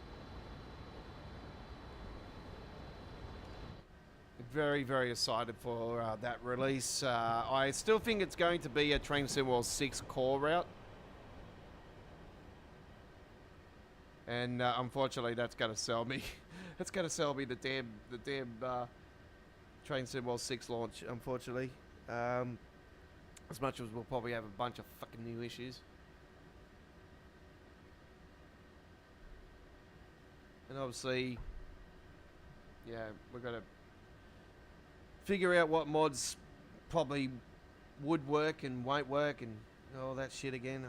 Very, very excited for that release. I still think it's going to be a Train Sim World 6 core route. And unfortunately, that's going to sell me. That's going to sell me the damn Train Sim World 6 launch, unfortunately. As much as we'll probably have a bunch of fucking new issues. And obviously, yeah, we're going to figure out what mods probably would work and won't work and all that shit again.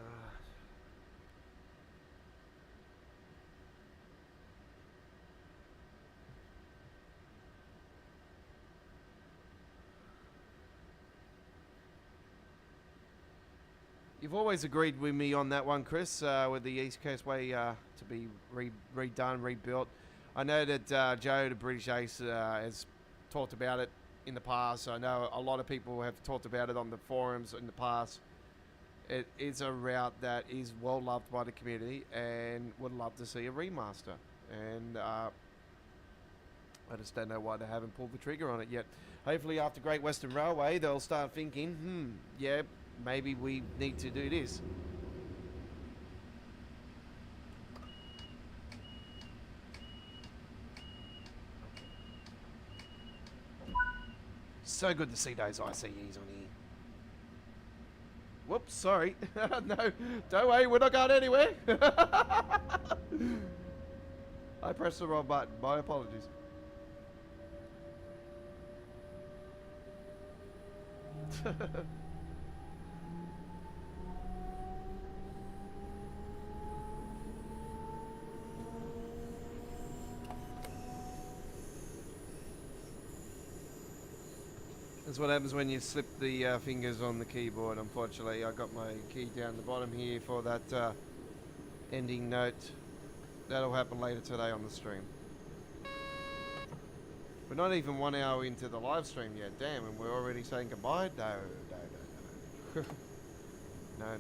You've always agreed with me on that one, Chris, with the East Coast Way to be redone, rebuilt. I know that Joe, the British Ace, has talked about it in the past. I know a lot of people have talked about it on the forums in the past. It is a route that is well loved by the community and would love to see a remaster. And I just don't know why they haven't pulled the trigger on it yet. Hopefully after Great Western Railway, they'll start thinking, yeah, maybe we need to do this. So good to see those ICEs on here. Whoops, sorry. No, don't worry, we're not going anywhere. I pressed the wrong button. My apologies. That's what happens when you slip the fingers on the keyboard. Unfortunately, I got my key down the bottom here for that ending note. That'll happen later today on the stream. We're not even 1 hour into the live stream yet, damn, and we're already saying goodbye? No. No.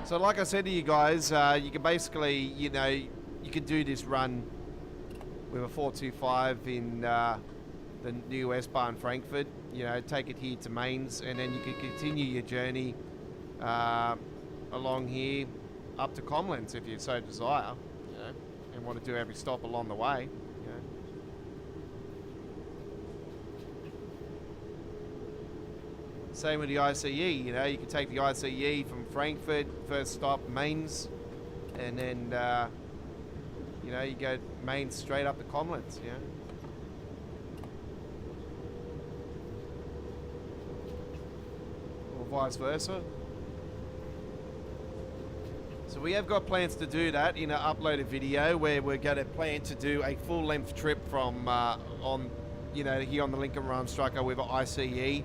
So like I said to you guys, you can basically, you know, you can do this run with a 425 in the new S-Bahn Frankfurt, you know, take it here to Mainz, and then you can continue your journey along here up to Comlands if you so desire, you know, and want to do every stop along the way, you know. Same with the ICE, you know, you can take the ICE from Frankfurt, first stop Mainz, and then, you know, you go Mainz straight up to Comlands, you know. Or vice versa. So we have got plans to do that in an uploaded video where we're going to plan to do a full-length trip from on you know, here on the Lincoln Run Strucker with ICE,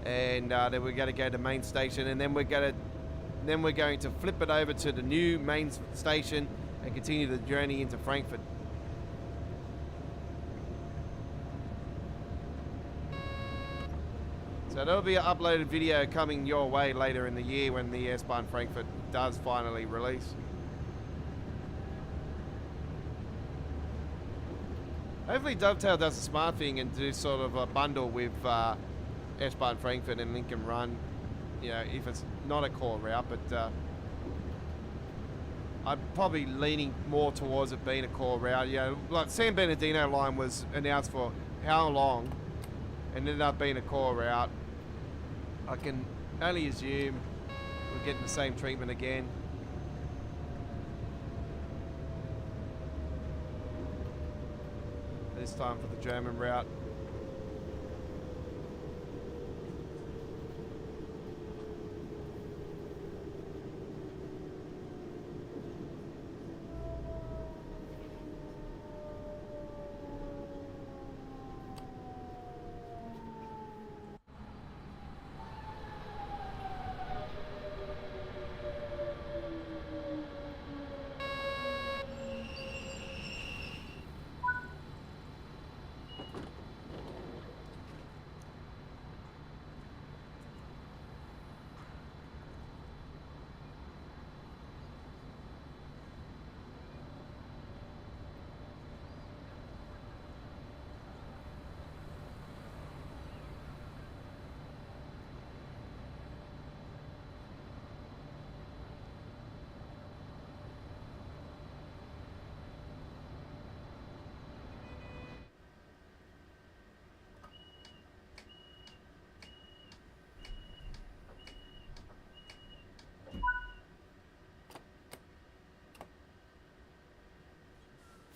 and then we're going to go to main station, and then we're going to flip it over to the new main station and continue the journey into Frankfurt. So there'll be an uploaded video coming your way later in the year when the S-Bahn Frankfurt does finally release. Hopefully Dovetail does a smart thing and do sort of a bundle with S-Bahn Frankfurt and Lincoln Run. You know, if it's not a core route, but I'm probably leaning more towards it being a core route. You know, like San Bernardino line was announced for how long and ended up being a core route. I can only assume we're getting the same treatment again. This time for the German route.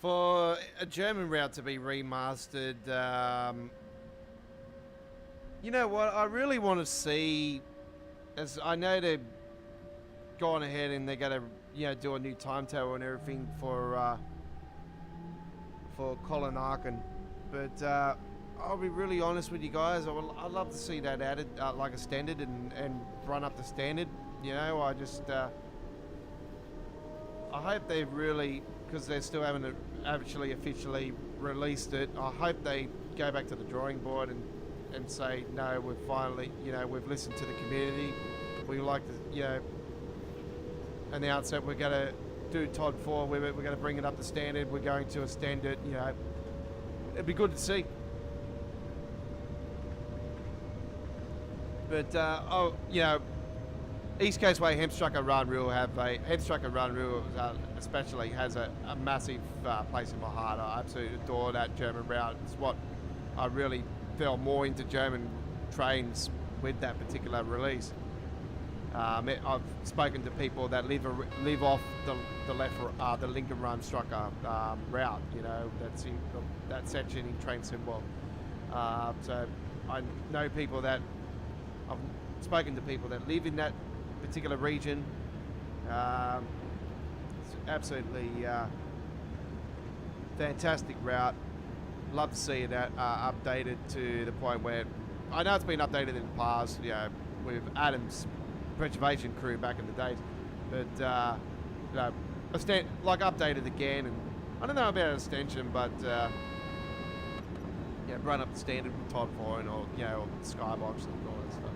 For a German route to be remastered, you know what, I really want to see, as I know they've gone ahead and they're going to, you know, do a new timetable and everything for Colin Arkin, but I'll be really honest with you guys, I'd love to see that added, like a standard and run up the standard, you know. I hope they really, because they still haven't actually officially released it, I hope they go back to the drawing board and say, no, we've finally, you know, we've listened to the community. We like to, you know, announce that we're going to do Todd 4 with it. We're going to bring it up to standard. We're going to a standard, you know. It'd be good to see. But, you know, East Coast Way Hemstrucker Run Rule Hemstrucker Run Rule especially has a massive place in my heart. I absolutely adore that German route. It's what I really fell more into German trains with that particular release. I've spoken to people that live off the Lincoln Run Strucker route. You know, that's in that section in Train Symbol. So I know people that I've spoken to people that live in that particular region. It's absolutely fantastic route. Love to see that updated to the point where I know it's been updated in the past, you know, with Adam's preservation crew back in the days, but you know, like updated again, and I don't know about an extension, but yeah, run up the standard with Todd 4 and all, you know, or Skybox and all that stuff.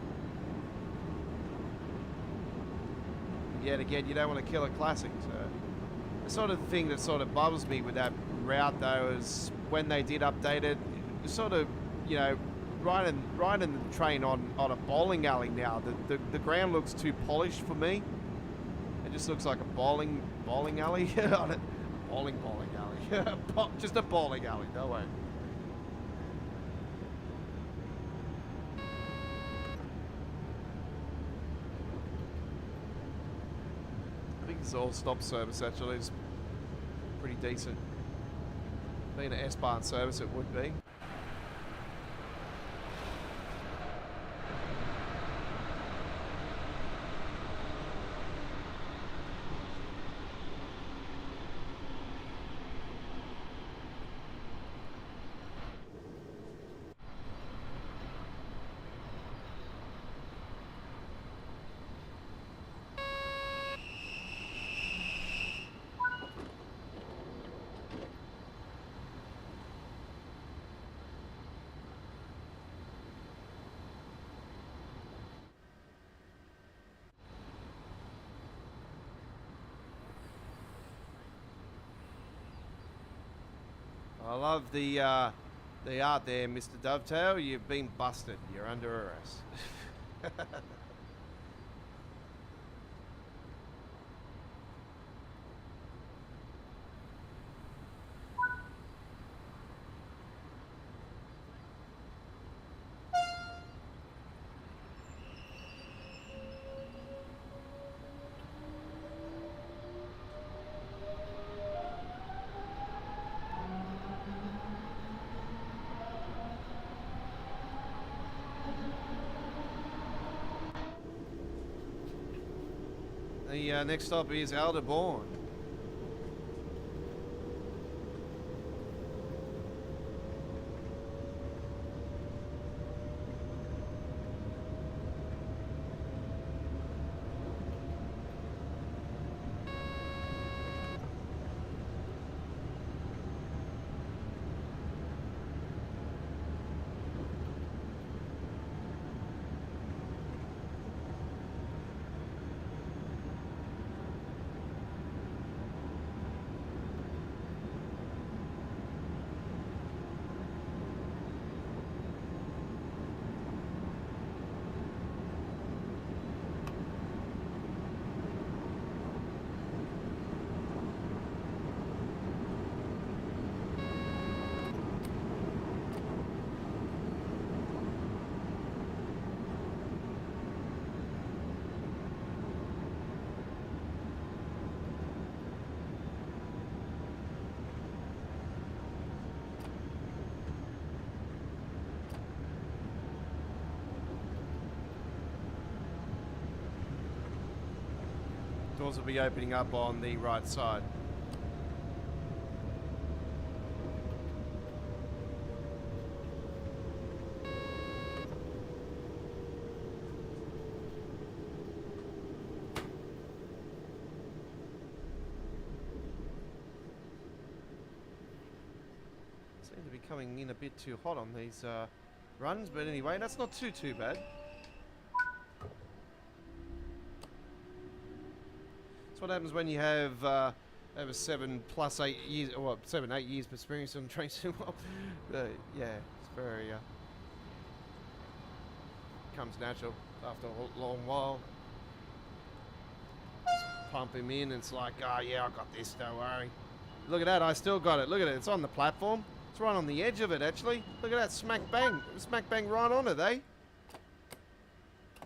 Yet again, you don't want to kill a classic. So the sort of thing that sort of bothers me with that route, though, is when they did update it, it's sort of, you know, riding the train on a bowling alley now. The ground looks too polished for me. It just looks like a bowling alley. bowling alley. Just a bowling alley. No way. This all stop service actually is pretty decent. Being an S-Bahn service, it would be. I love the art there, Mr. Dovetail. You've been busted. You're under arrest. The next stop is Aldebaran. Doors will be opening up on the right side. Seem to be coming in a bit too hot on these runs, but anyway, that's not too bad. What happens when you have over 7 + 8 years, or 7, 8 years of experience on train sim. Yeah, it's very comes natural after a long while. Just pump him in, and it's like, oh yeah, I got this, don't worry. Look at that, I still got it. Look at it, it's on the platform. It's right on the edge of it, actually. Look at that, smack bang. Smack bang right on it, eh?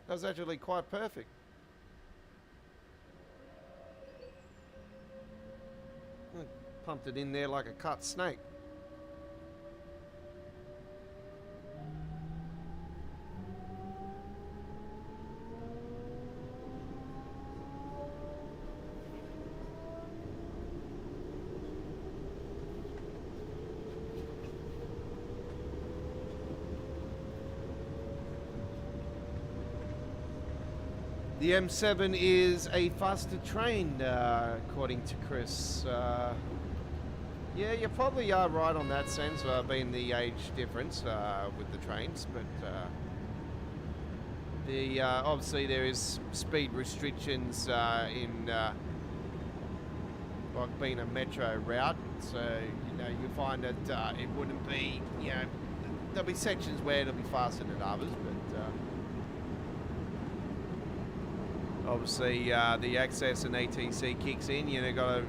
That was actually quite perfect. Pumped it in there like a cut snake. The M7 is a faster train, according to Chris. Yeah, you probably are right on that sense, being the age difference with the trains, but obviously there is speed restrictions in like being a metro route, so you find that it wouldn't be, there'll be sections where it'll be faster than others, but obviously the access and ETC kicks in. Got to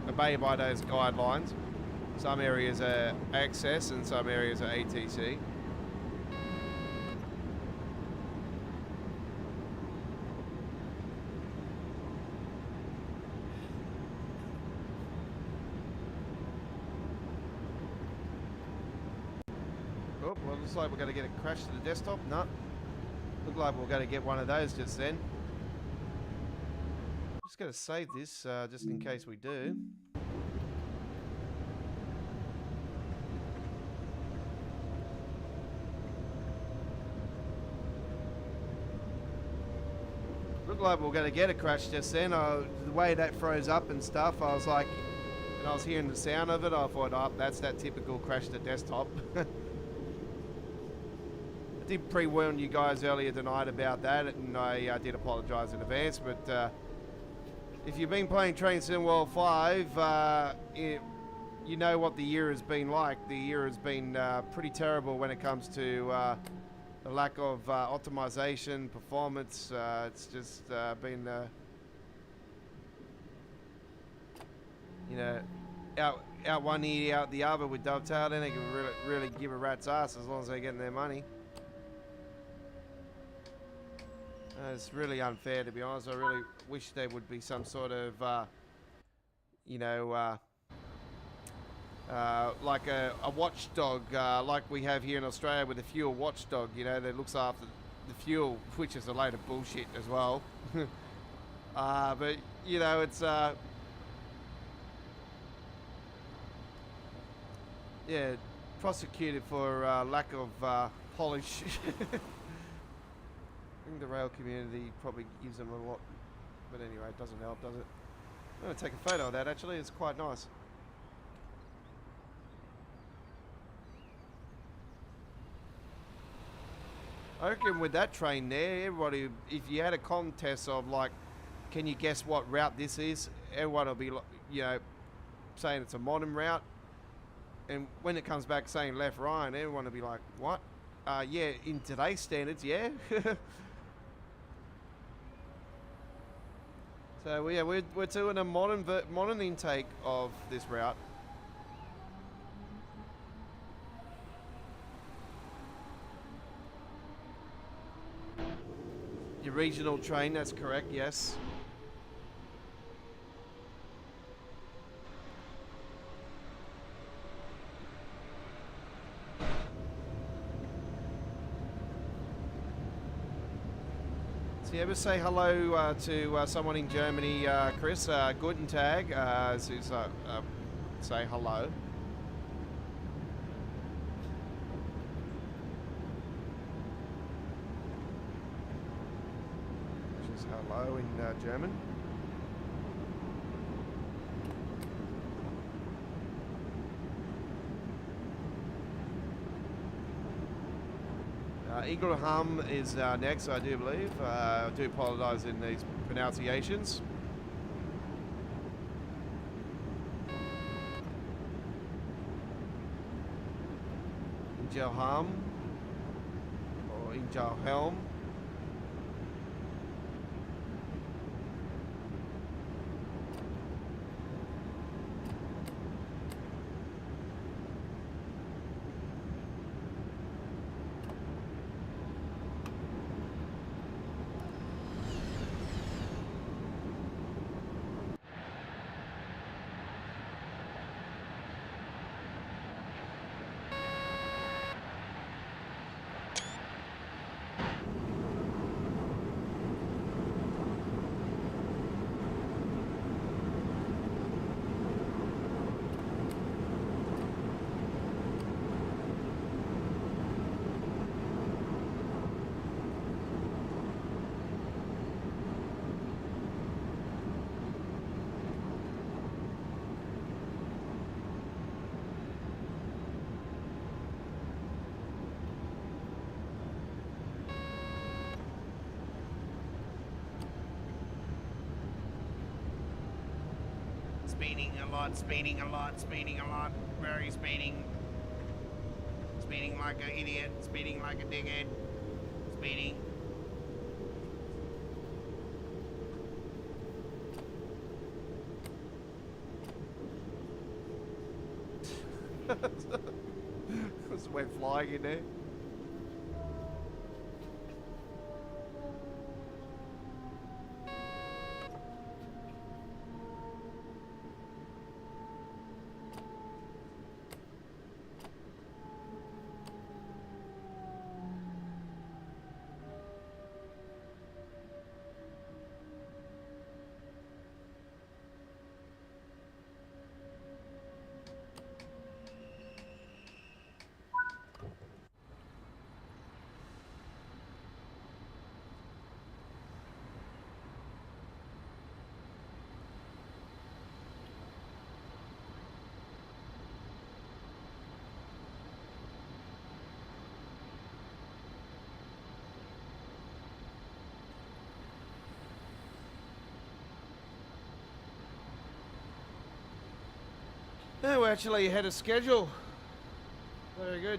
obey by those guidelines. Some areas are access and some areas are ATC. Oh, well, looks like we're going to get a crash to the desktop. No. Look like we're going to get one of those just then. Just going to save this just in case we do. Looked like we were going to get a crash just then. The way that froze up and stuff, I was like, and I was hearing the sound of it, I thought, oh, that's that typical crash to desktop. I did pre-warn you guys earlier tonight about that, and I did apologise in advance, but if you've been playing Train Sim World 5, you know what the year has been like. The year has been pretty terrible when it comes to the lack of optimization, performance. It's just been, you know, out one ear, out the other with Dovetail. Then they can really give a rat's ass as long as they're getting their money. It's really unfair, to be honest. I really wish there would be some sort of, you know, like a watchdog, like we have here in Australia with a fuel watchdog, you know, that looks after the fuel, which is a load of bullshit as well. But, you know, it's, yeah, prosecuted for lack of polish. I think the rail community probably gives them a lot, but anyway, it doesn't help, does it? I'm going to take a photo of that, actually. It's quite nice. I reckon with that train there, everybody, if you had a contest of like, can you guess what route this is? Everyone will be, you know, saying it's a modern route. And when it comes back saying left, right, everyone will be like, what? Yeah, in today's standards, yeah. So yeah, we're doing a modern intake of this route. Your regional train, that's correct, yes. So you ever say hello to someone in Germany, Chris? Guten Tag, say hello. Which is hello in German. Ingraham is next, I do believe. I do apologise in these pronunciations. Ingelham or Ingelhelm. Speeding a lot, speeding a lot, speeding a lot, very speeding. Speeding like an idiot, speeding like a dickhead, speeding. Just went flying in there. Yeah, we're actually ahead of schedule. Very good.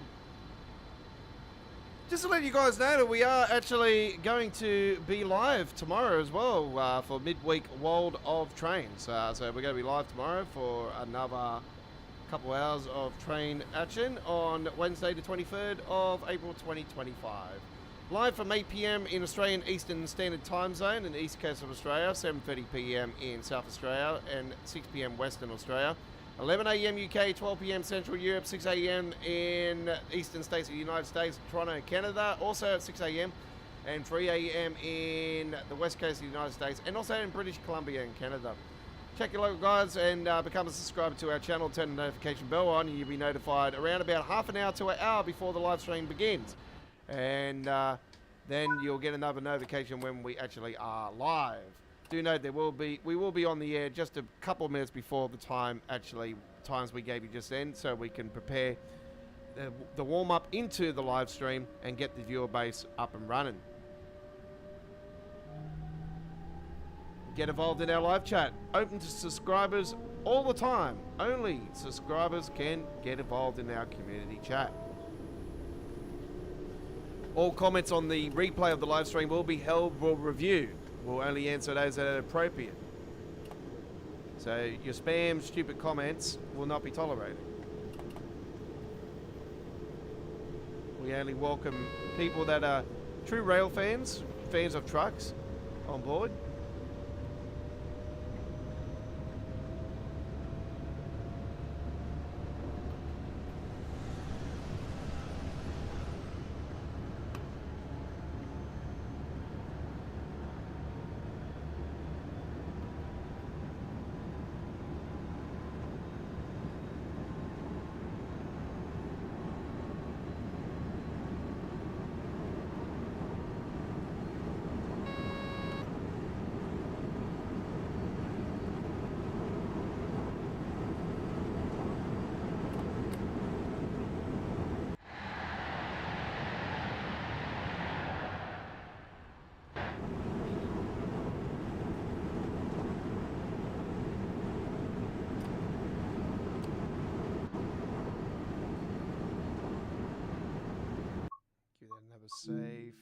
Just to let you guys know that we are actually going to be live tomorrow as well for midweek World of Trains. So we're going to be live tomorrow for another couple hours of train action on Wednesday the 23rd of April 2025. Live from 8 p.m. in Australian Eastern Standard Time Zone in the east coast of Australia, 7:30 p.m. in South Australia and 6 p.m. Western Australia. 11 a.m. UK, 12 p.m. Central Europe, 6 a.m. in eastern states of the United States, Toronto, Canada, also at 6 a.m. and 3 a.m. in the west coast of the United States and also in British Columbia and Canada. Check your local guides and become a subscriber to our channel, turn the notification bell on, and you'll be notified around about half an hour to an hour before the live stream begins. And then you'll get another notification when we actually are live. Do note we will be on the air just a couple of minutes before the times we gave you just then, so we can prepare the warm up into the live stream and get the viewer base up and running. Get involved in our live chat. Open to subscribers all the time. Only subscribers can get involved in our community chat. All comments on the replay of the live stream will be held for review. We'll only answer those that are appropriate. So your spam, stupid comments will not be tolerated. We only welcome people that are true rail fans, fans of trucks, on board. Save.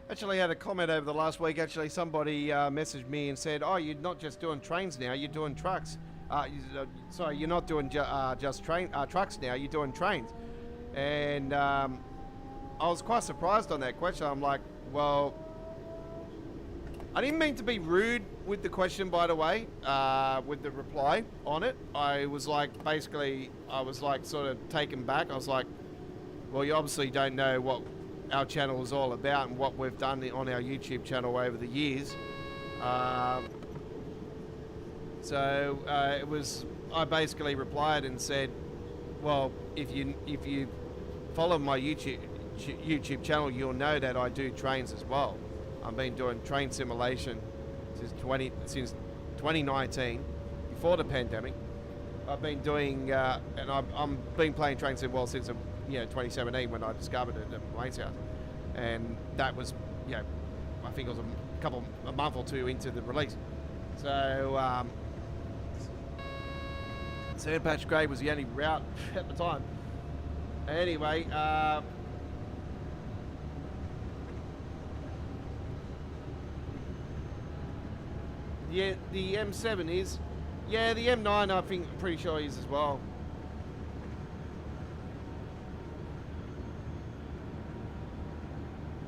Actually had a comment over the last week. Actually, somebody messaged me and said, "Oh, you're not just doing trains now. You're doing trucks. Sorry, you're not doing just trucks now. You're doing trains." And I was quite surprised on that question. I'm like, well, I didn't mean to be rude with the question, by the way, with the reply on it. I was like, basically, I was like sort of taken back. I was like, well, you obviously don't know what our channel is all about and what we've done on our YouTube channel over the years. It was, I basically replied and said, well, if you follow my YouTube channel, you'll know that I do trains as well. I've been doing train simulation since 2019, before the pandemic. I've been doing, and I've been playing train sim well since 2017 when I discovered it at Wayne's house, and that was, I think it was a month or two into the release. So Sandpatch Grey was the only route at the time. Anyway, the M7 is. Yeah, the M9 I think, I'm pretty sure is as well.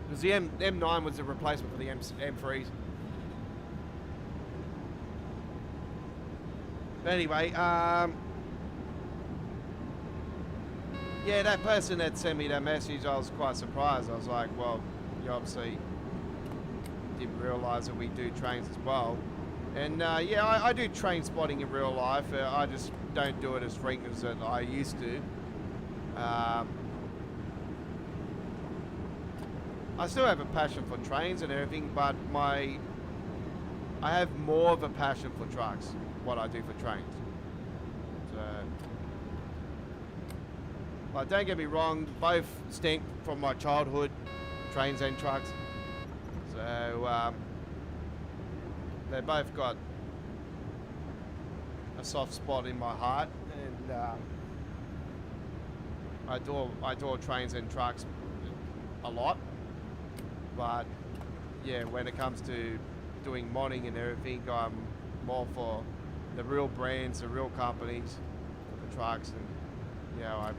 Because the M9 was the replacement for the M3s. But anyway, yeah, that person that sent me that message, I was quite surprised. I was like, well, you obviously didn't realise that we do trains as well. And yeah, I do train spotting in real life. I just don't do it as frequent as I used to. I still have a passion for trains and everything, but I have more of a passion for trucks, what I do for trains. So, but don't get me wrong, both stink from my childhood, trains and trucks. So they both got a soft spot in my heart, and I adore trains and trucks a lot. But yeah, when it comes to doing modding and everything, I'm more for the real brands, the real companies, for the trucks. And you know, I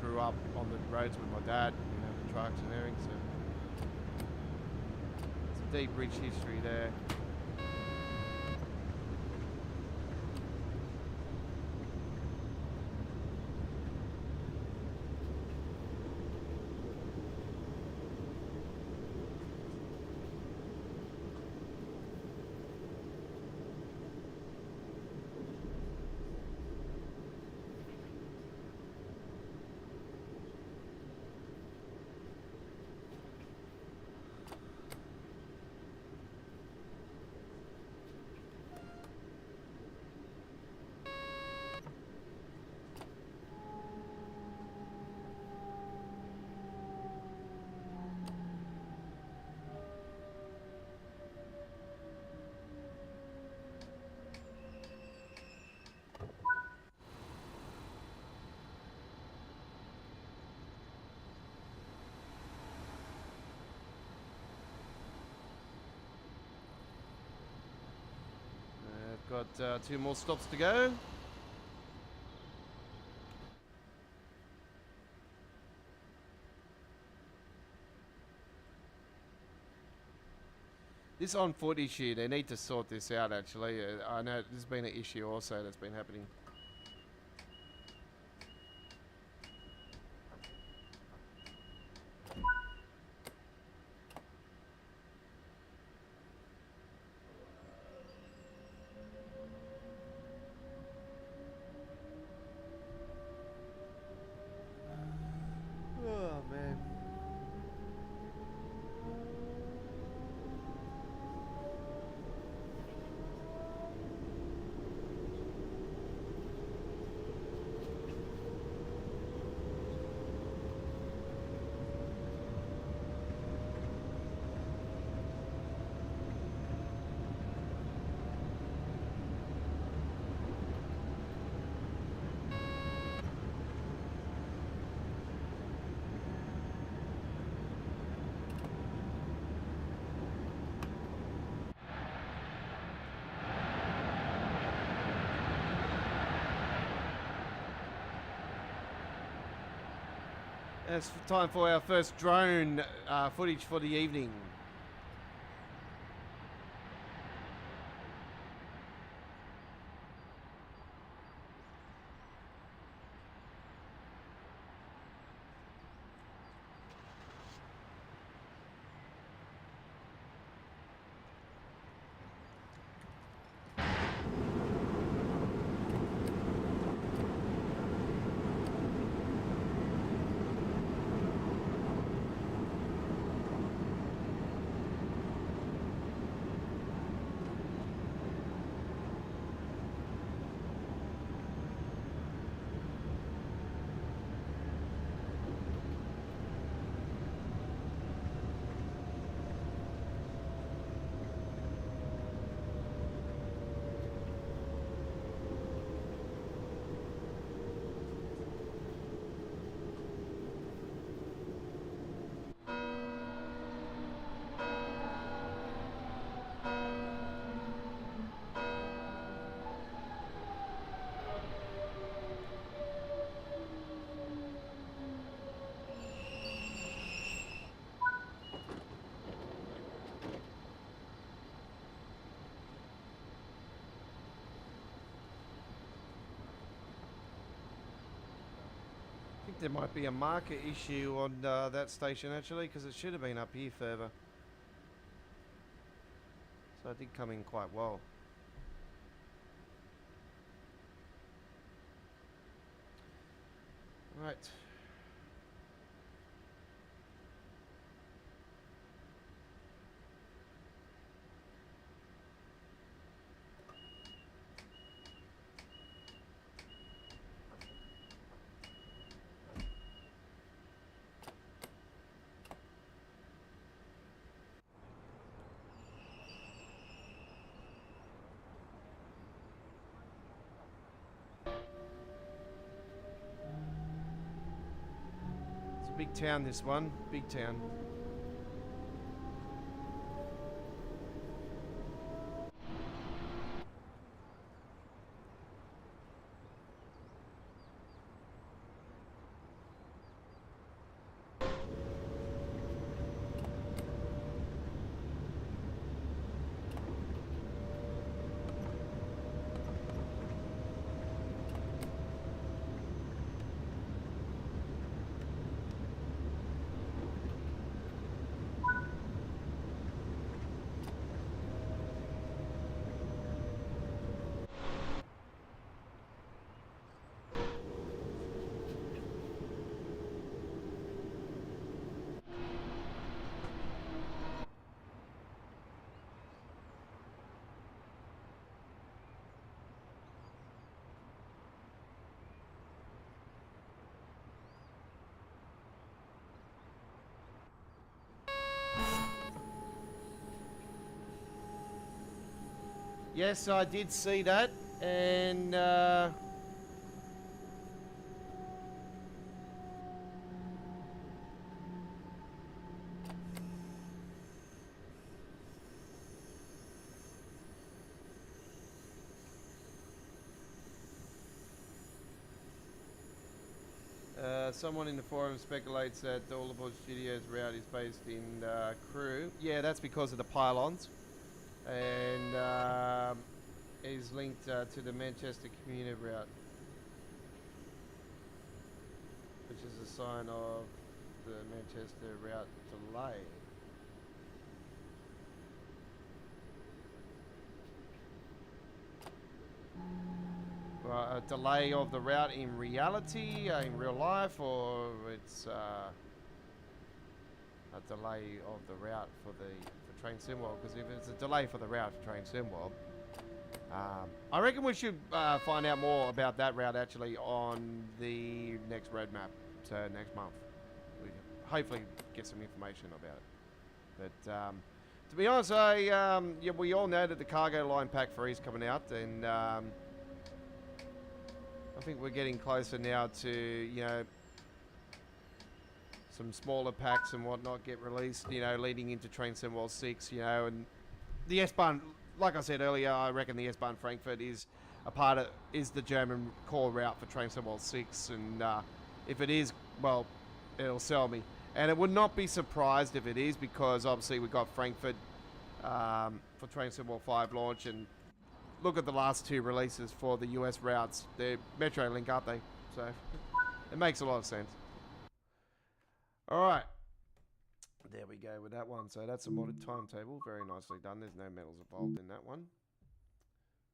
grew up on the roads with my dad, you know, the trucks and everything. So it's a deep, rich history there. Got 2 more stops to go. This on foot issue, they need to sort this out actually. I know there's been an issue also that's been happening. It's time for our first drone footage for the evening. there might be a marker issue on that station actually, because it should have been up here further. So it did come in quite well. Right. Big town, this one. Big town. Yes, I did see that, and someone in the forum speculates that the All Aboard Studios route is based in Crewe. Yeah, that's because of the pylons, and is linked to the Manchester commuter route, which is a sign of the Manchester route delay. A delay of the route in reality, in real life, or it's a delay of the route for Train Simworld? Because if it's a delay for the route for Train Simworld, I reckon we should find out more about that route actually on the next roadmap. So next month, we can hopefully get some information about it. But to be honest, yeah, we all know that the cargo line pack 3 is coming out, and I think we're getting closer now to, you know, some smaller packs and whatnot get released, you know, leading into Train Sim World 6, you know, and the S-Bahn, like I said earlier, I reckon the S-Bahn Frankfurt is the German core route for Train Sim World 6, and if it is, well, it'll sell me. And it would not be surprised if it is, because obviously we've got Frankfurt for Train Sim World 5 launch, and look at the last 2 releases for the US routes. They're Metrolink, aren't they? So it makes a lot of sense. All right. There we go with that one. So that's a modded timetable. Very nicely done. There's no metals involved in that one.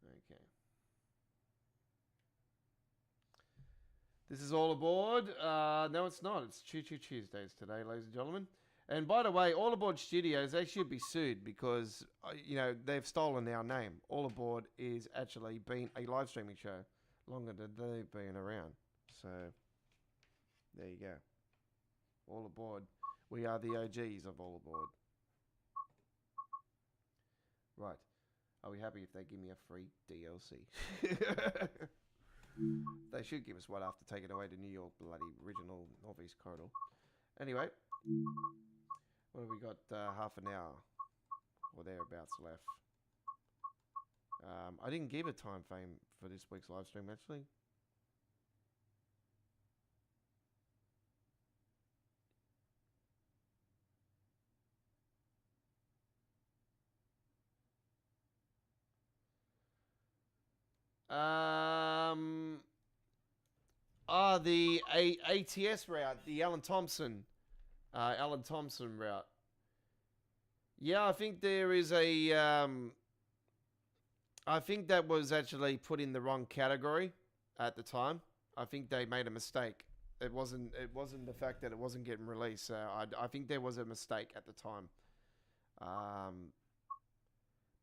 Okay. This is All Aboard. No, it's not. It's Choo Choo Tuesdays today, ladies and gentlemen. And by the way, All Aboard Studios, they should be sued because, you know, they've stolen our name. All Aboard is actually been a live streaming show longer than they've been around. So, there you go. All Aboard. We are the OGs of All Aboard. Right. Are we happy if they give me a free DLC? They should give us one after taking away the New York bloody original Northeast Corridor. Anyway. What have we got? Half an hour or thereabouts left. I didn't give a time frame for this week's live stream actually. the ATS route, the Alan Thompson route. Yeah, I think there is a. I think that was actually put in the wrong category at the time. I think they made a mistake. It wasn't the fact that it wasn't getting released. I think there was a mistake at the time.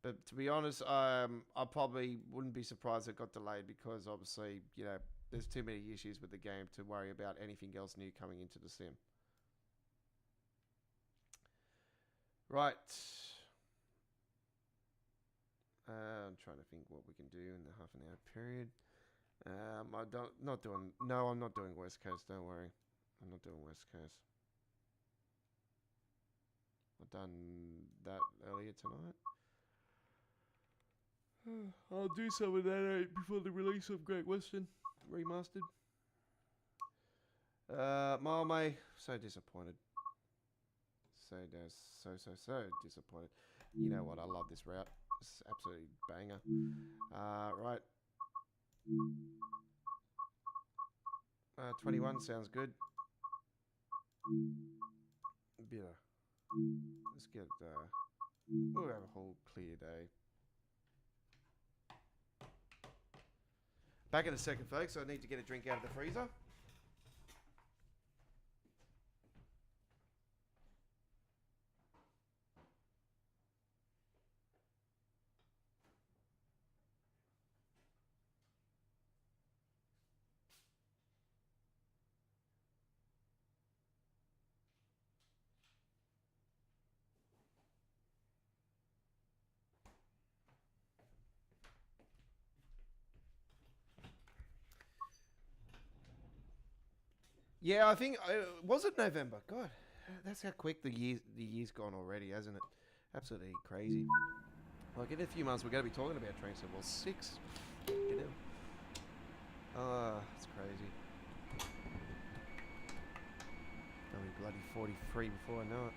But to be honest, I probably wouldn't be surprised it got delayed because obviously, you know, there's too many issues with the game to worry about anything else new coming into the sim. Right. I'm trying to think what we can do in the half an hour period. I'm not doing West Coast, don't worry. I'm not doing West Coast. I've done that earlier tonight. I'll do some of that before the release of Great Western Remastered. May, so disappointed. So disappointed. You know what? I love this route. It's absolutely banger. Right. 21 sounds good. Yeah. Let's get. We'll have a whole clear day. Back in a second, folks. I need to get a drink out of the freezer. Yeah, I think was it November? God, that's how quick the year's gone already, hasn't it? Absolutely crazy. Like in a few months, we're going to be talking about Train Sim. Well, 6. You know. It's crazy. I'll be bloody 43 before I know it.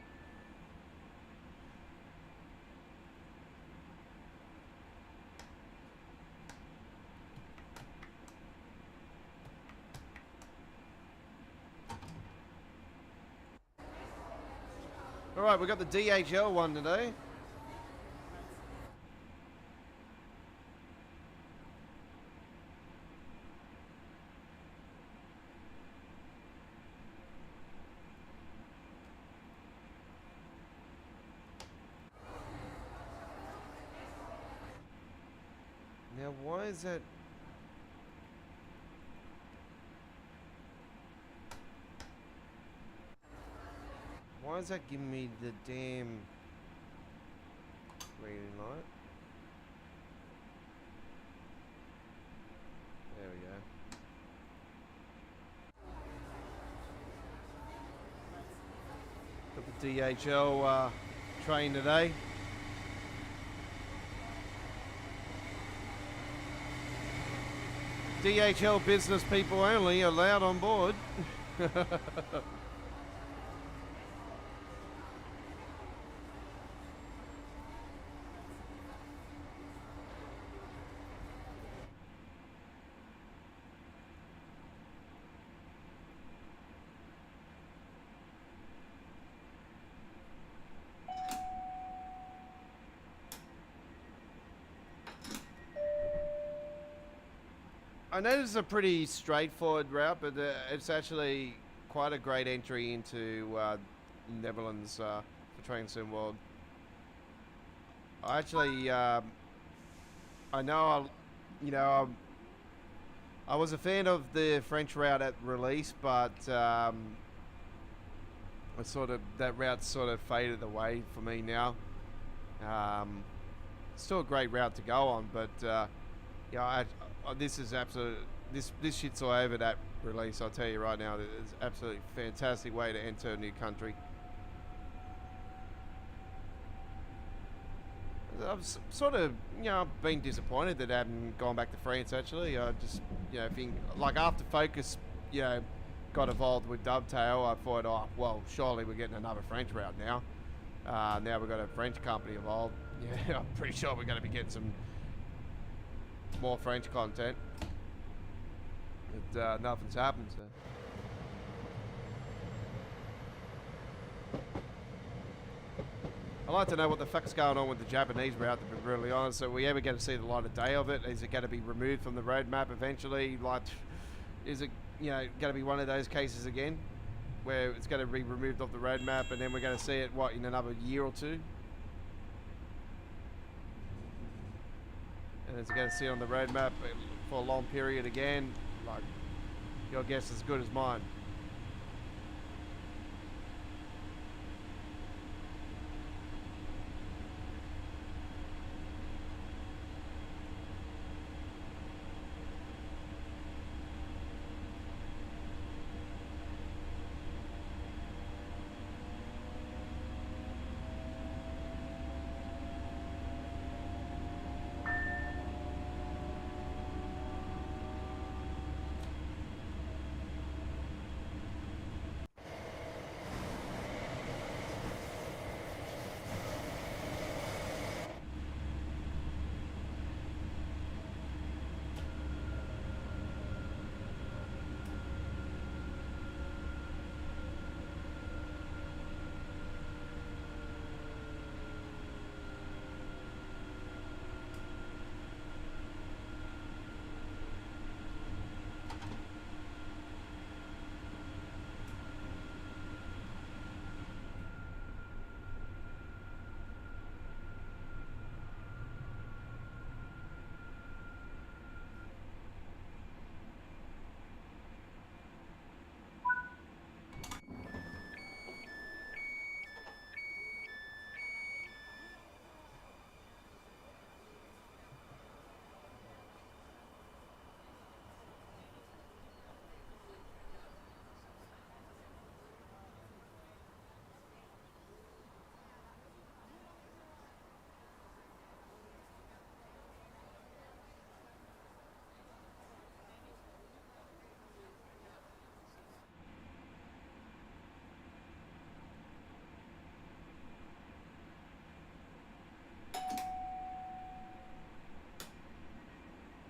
All right, we got the DHL one today. Now, why is that? Why is that giving me the damn green light? There we go. Got the DHL train today. DHL business people only allowed on board. I know this is a pretty straightforward route, but it's actually quite a great entry into Netherlands for Train Sim World. I actually, I know, I was a fan of the French route at release, but that route sort of faded away for me now. Still a great route to go on, but this is absolute. This shit's all over that release. I'll tell you right now, it's absolutely fantastic way to enter a new country. I've sort of, been disappointed that I haven't gone back to France. Actually, I just, think like after Focus, got involved with Dovetail, I thought, oh well, surely we're getting another French route now. Now we've got a French company involved. Yeah, I'm pretty sure we're going to be getting some more French content. but nothing's happened. So. I'd like to know what the fuck's going on with the Japanese route, to be brutally honest. So, we ever going to see the light of day of it? Is it going to be removed from the roadmap eventually? Like, is it, going to be one of those cases again, where it's going to be removed off the roadmap, and then we're going to see it, in another year or two? And it's going to sit on the roadmap for a long period again. Like, your guess is as good as mine.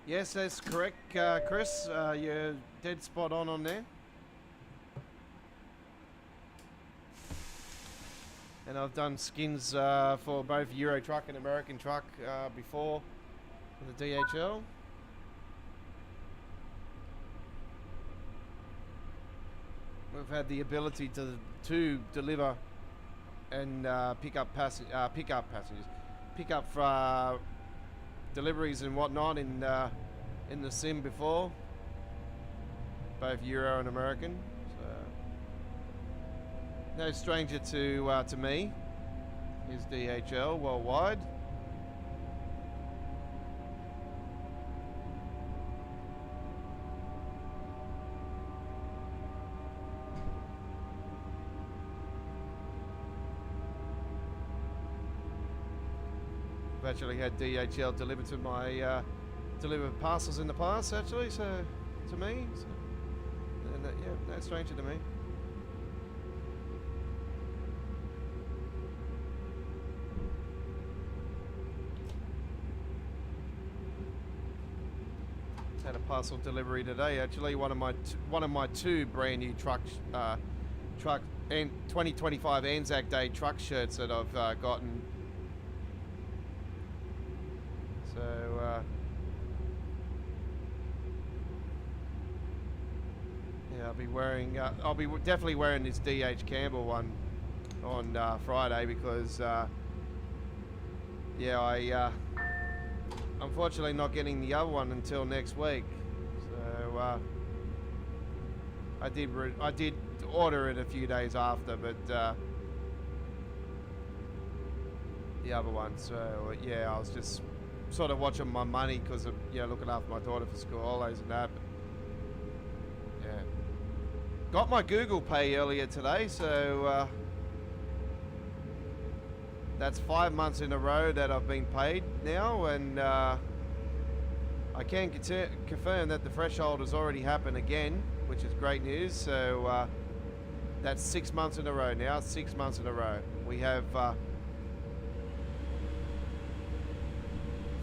Yes, that's correct, Chris. You're dead spot on there. And I've done skins for both Euro Truck and American Truck before for the DHL. We've had the ability to deliver and pick up deliveries and whatnot in the sim before, both Euro and American. So no stranger to me is DHL worldwide. Actually had DHL delivered to my delivered parcels in the past, actually, so to me, so, and yeah, no stranger to me. Had a parcel delivery today, actually. One of my two brand new truck and 2025 Anzac Day truck shirts that I've gotten. So, yeah, I'll be definitely wearing this DH Campbell one on Friday because, yeah, I unfortunately not getting the other one until next week. So, I did order it a few days after, but the other one. So, yeah, I was just sort of watching my money because of looking after my daughter for school holidays and that. But, yeah, got my Google Pay earlier today, so that's 5 months in a row that I've been paid now, and I can confirm that the threshold has already happened again, which is great news. So that's 6 months in a row now. 6 months in a row. We have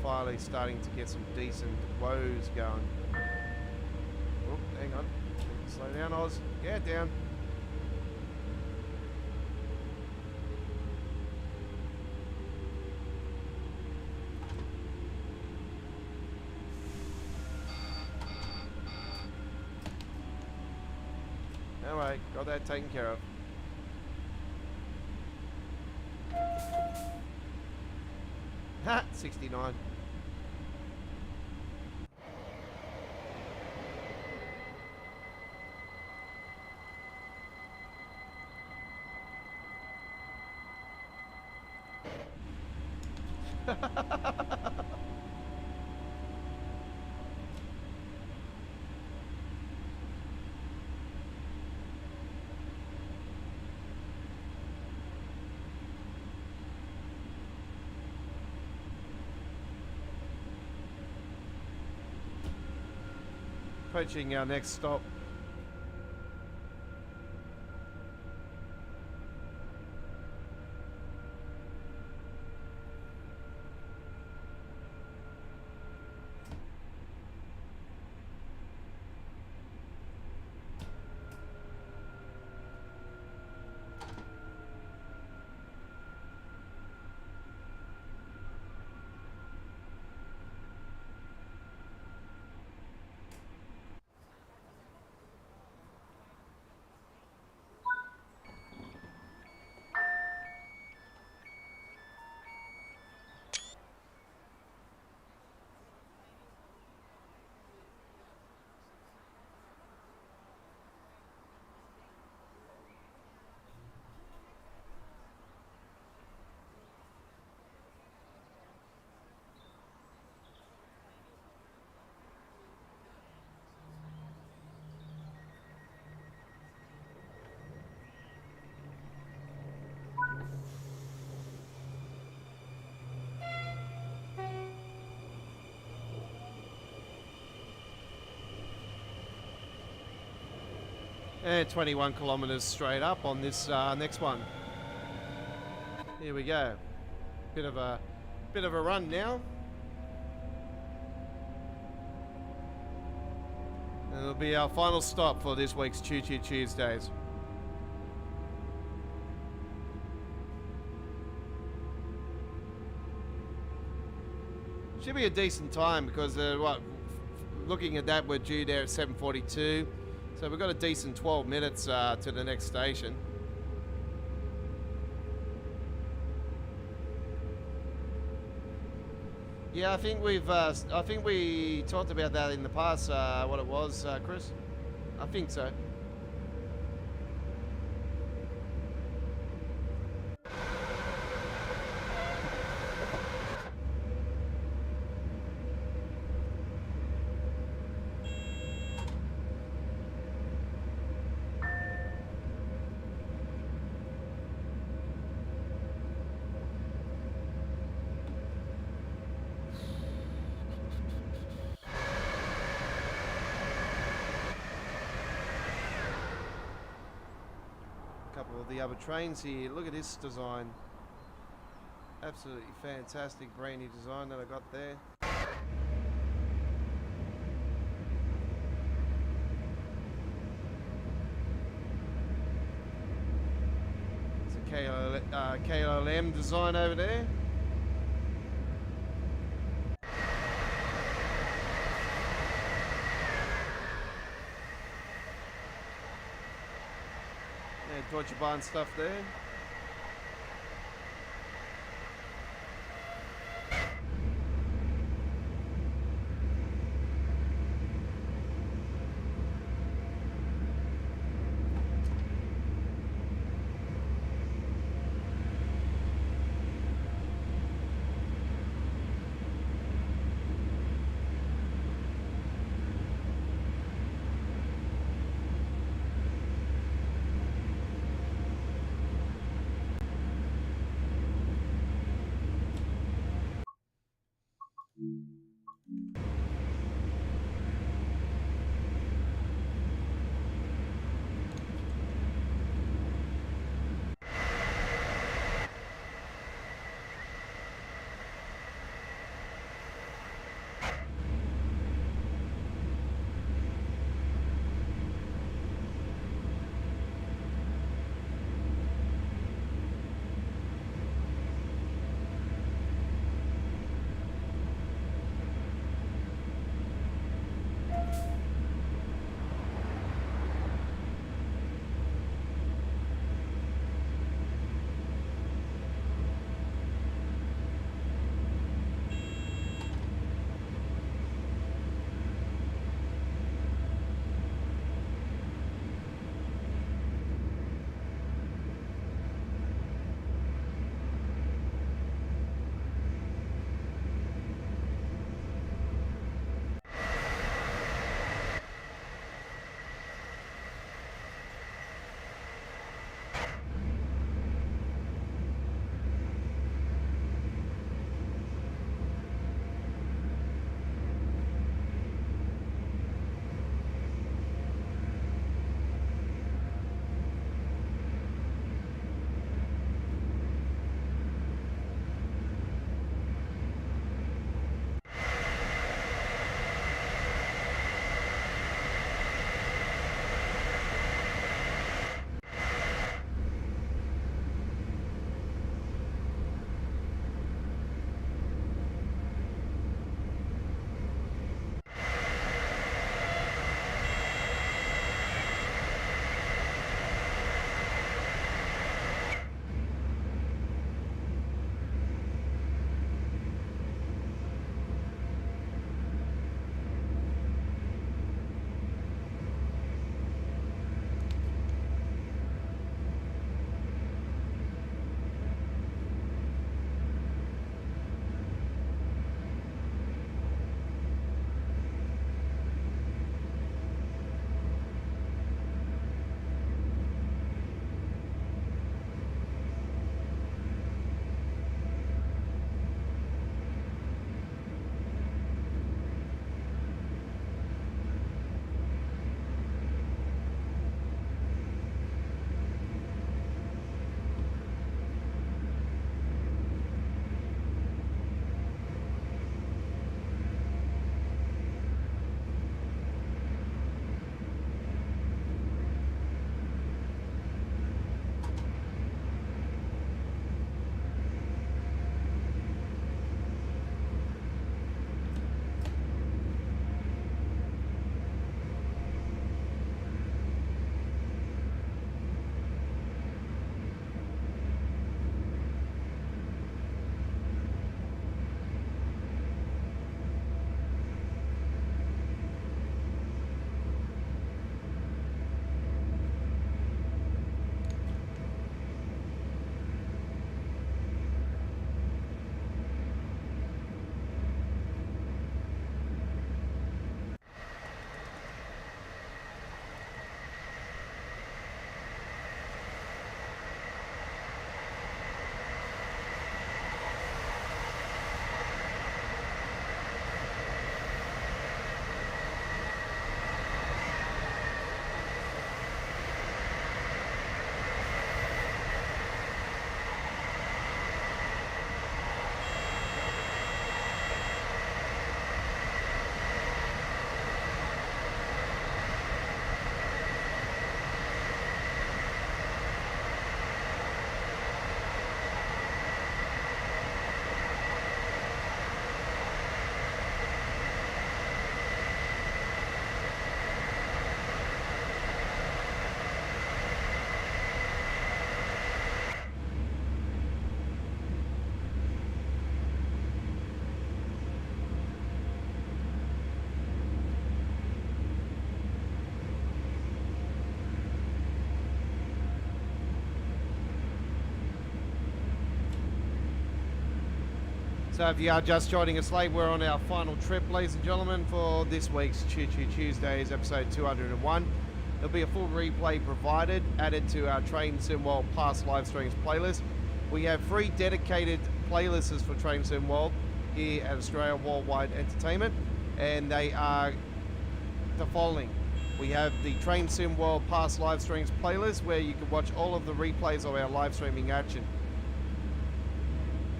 finally starting to get some decent woes going. Oh, hang on. Slow down, Oz. Get down. Alright, got that taken care of. Ha! 69. Approaching our next stop. And 21 kilometres straight up on this next one. Here we go. Bit of a run now. And it'll be our final stop for this week's Choo Choo Tuesdays. Should be a decent time because looking at that, we're due there at 7:42. So we've got a decent 12 minutes to the next station. Yeah, I think we talked about that in the past. What it was, Chris? I think so. Couple of the other trains here. Look at this design. Absolutely fantastic brand new design that I got there. It's a KLM design over there. Deutsche Bahn stuff there. So if you are just joining us late, we're on our final trip, ladies and gentlemen, for this week's Choo Choo Tuesdays, episode 201. There'll be a full replay provided, added to our Train Sim World past live streams playlist. We have 3 dedicated playlists for Train Sim World here at Australia Worldwide Entertainment, and they are the following. We have the Train Sim World past live streams playlist, where you can watch all of the replays of our live streaming action.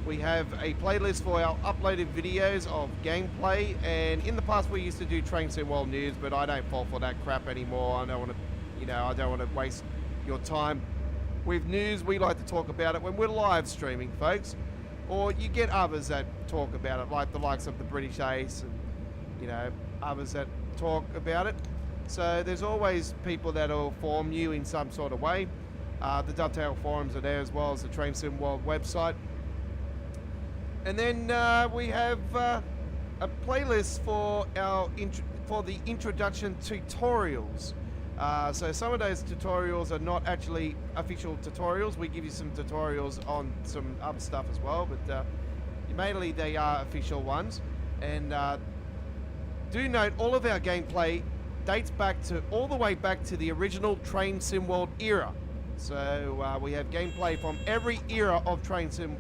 We have a playlist for our uploaded videos of gameplay, and in the past we used to do Train Sim World news, but I don't fall for that crap anymore. I don't want to, I don't want to waste your time with news. We like to talk about it when we're live streaming, folks. Or you get others that talk about it, like the likes of the British Ace and, others that talk about it. So there's always people that will inform you in some sort of way. The Dovetail forums are there, as well as the Train Sim World website. And then we have a playlist for the introduction tutorials. So some of those tutorials are not actually official tutorials. We give you some tutorials on some other stuff as well, but mainly they are official ones. And do note, all of our gameplay dates back to all the way back to the original Train Sim World era. So we have gameplay from every era of Train Sim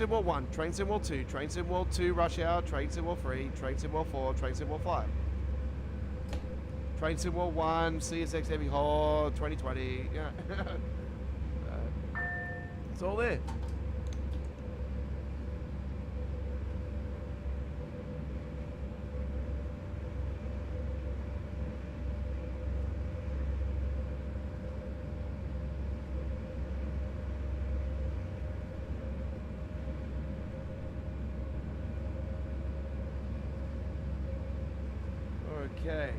World 1, Train Sim World 2, Train Sim World 2 Rush Hour, Train Sim World 3, Train Sim World 4, Train Sim World 5. Train Sim World 1, CSX Heavy Haul, 2020, yeah. It's all there. Okay.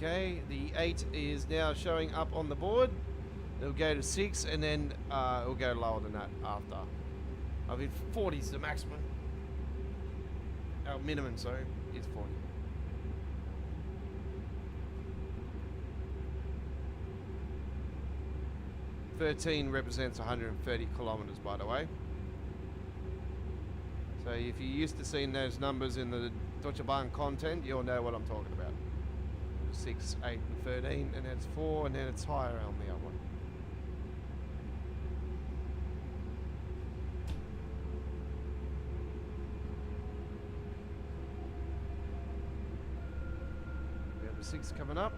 Okay, the 8 is now showing up on the board. It'll go to 6, and then it'll go lower than that after. I mean, 40 is the maximum. Our minimum, sorry, is 40. $13 represents 130 kilometers, by the way. So if you're used to seeing those numbers in the Deutsche Bahn content, you'll know what I'm talking about. 6, 8, and 13, and then it's 4, and then it's higher on the other one. We have the 6 coming up.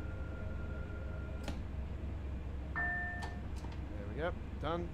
There we go, done.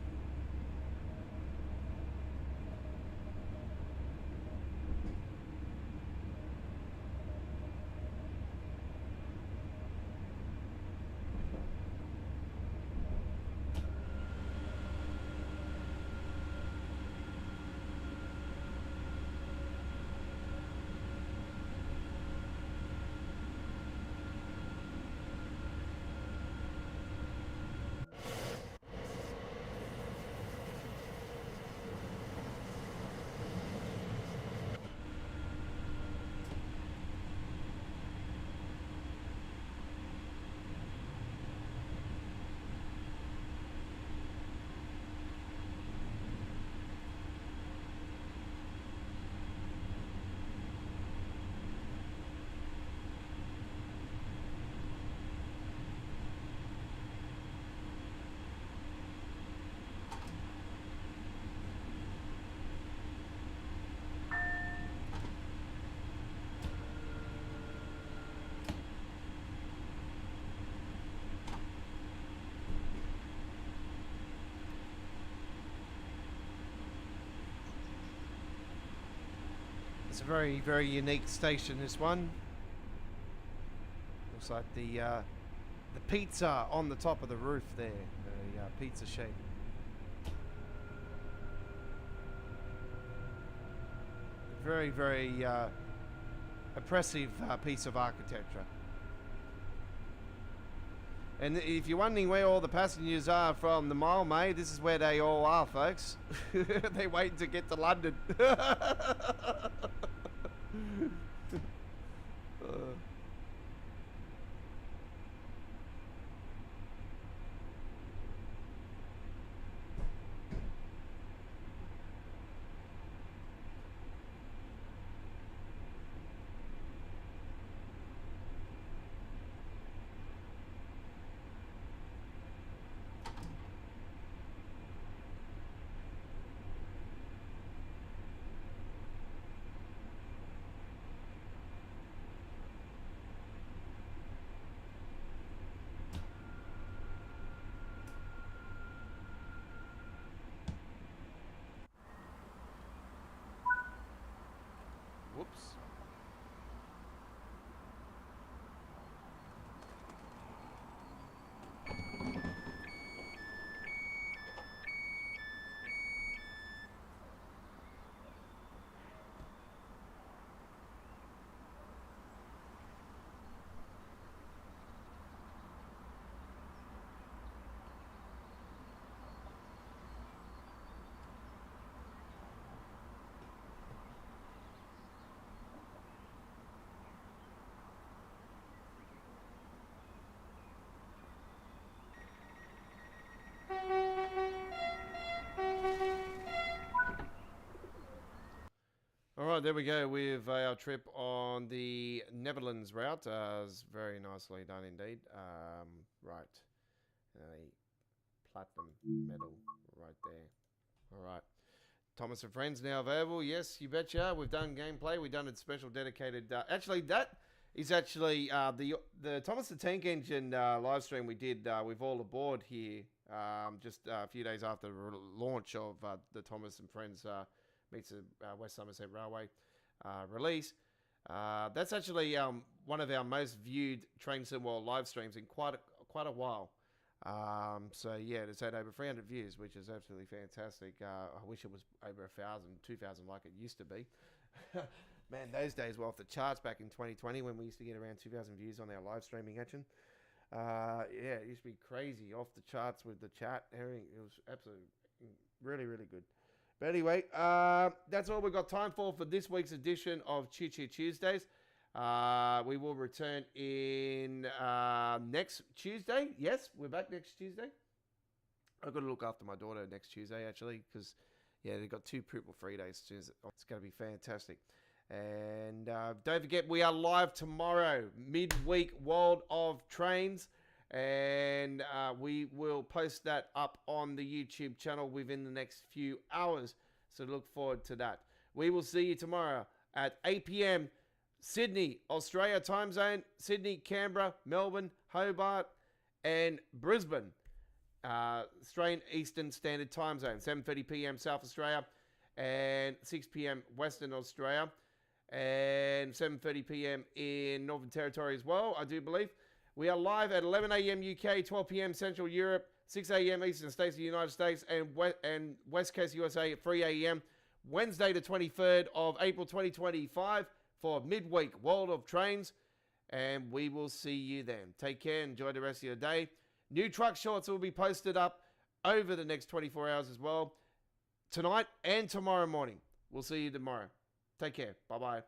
It's a very, very unique station, this one. Looks like the pizza on the top of the roof there, the pizza shape. Very, very impressive piece of architecture. And if you're wondering where all the passengers are from the Mile, mate, this is where they all are, folks. They're waiting to get to London. Whoops. All right, there we go with our trip on the Netherlands route. It's very nicely done indeed. Right, a platinum medal right there. All right, Thomas and Friends now available. Yes, you betcha. We've done gameplay. We've done a special dedicated. Actually, that is actually the Thomas the Tank Engine live stream we did with all aboard here just a few days after the launch of the Thomas and Friends meets the West Somerset Railway release. That's actually one of our most viewed Train Sim World live streams in quite a while. So yeah, it's had over 300 views, which is absolutely fantastic. I wish it was over 1,000, 2,000 like it used to be. Man, those days were off the charts back in 2020 when we used to get around 2,000 views on our live streaming action. Yeah, it used to be crazy, off the charts with the chat, everything. It was absolutely really, really good. But anyway, that's all we've got time for this week's edition of Choo Choo Tuesdays. We will return in next Tuesday. Yes, we're back next Tuesday. I've got to look after my daughter next Tuesday, actually, because, yeah, they've got 2 pupil-free days. It's going to be fantastic. And don't forget, we are live tomorrow, midweek World of Trains. And we will post that up on the YouTube channel within the next few hours. So look forward to that. We will see you tomorrow at 8 p.m. Sydney, Australia time zone. Sydney, Canberra, Melbourne, Hobart, and Brisbane. Australian Eastern Standard Time Zone. 7:30 p.m. South Australia and 6 p.m. Western Australia. And 7:30 p.m. in Northern Territory as well, I do believe. We are live at 11 a.m. UK, 12 p.m. Central Europe, 6 a.m. Eastern States of the United States, and West Coast USA at 3 a.m. Wednesday, the 23rd of April 2025 for midweek World of Trains. And we will see you then. Take care. Enjoy the rest of your day. New truck shorts will be posted up over the next 24 hours as well. Tonight and tomorrow morning. We'll see you tomorrow. Take care. Bye-bye.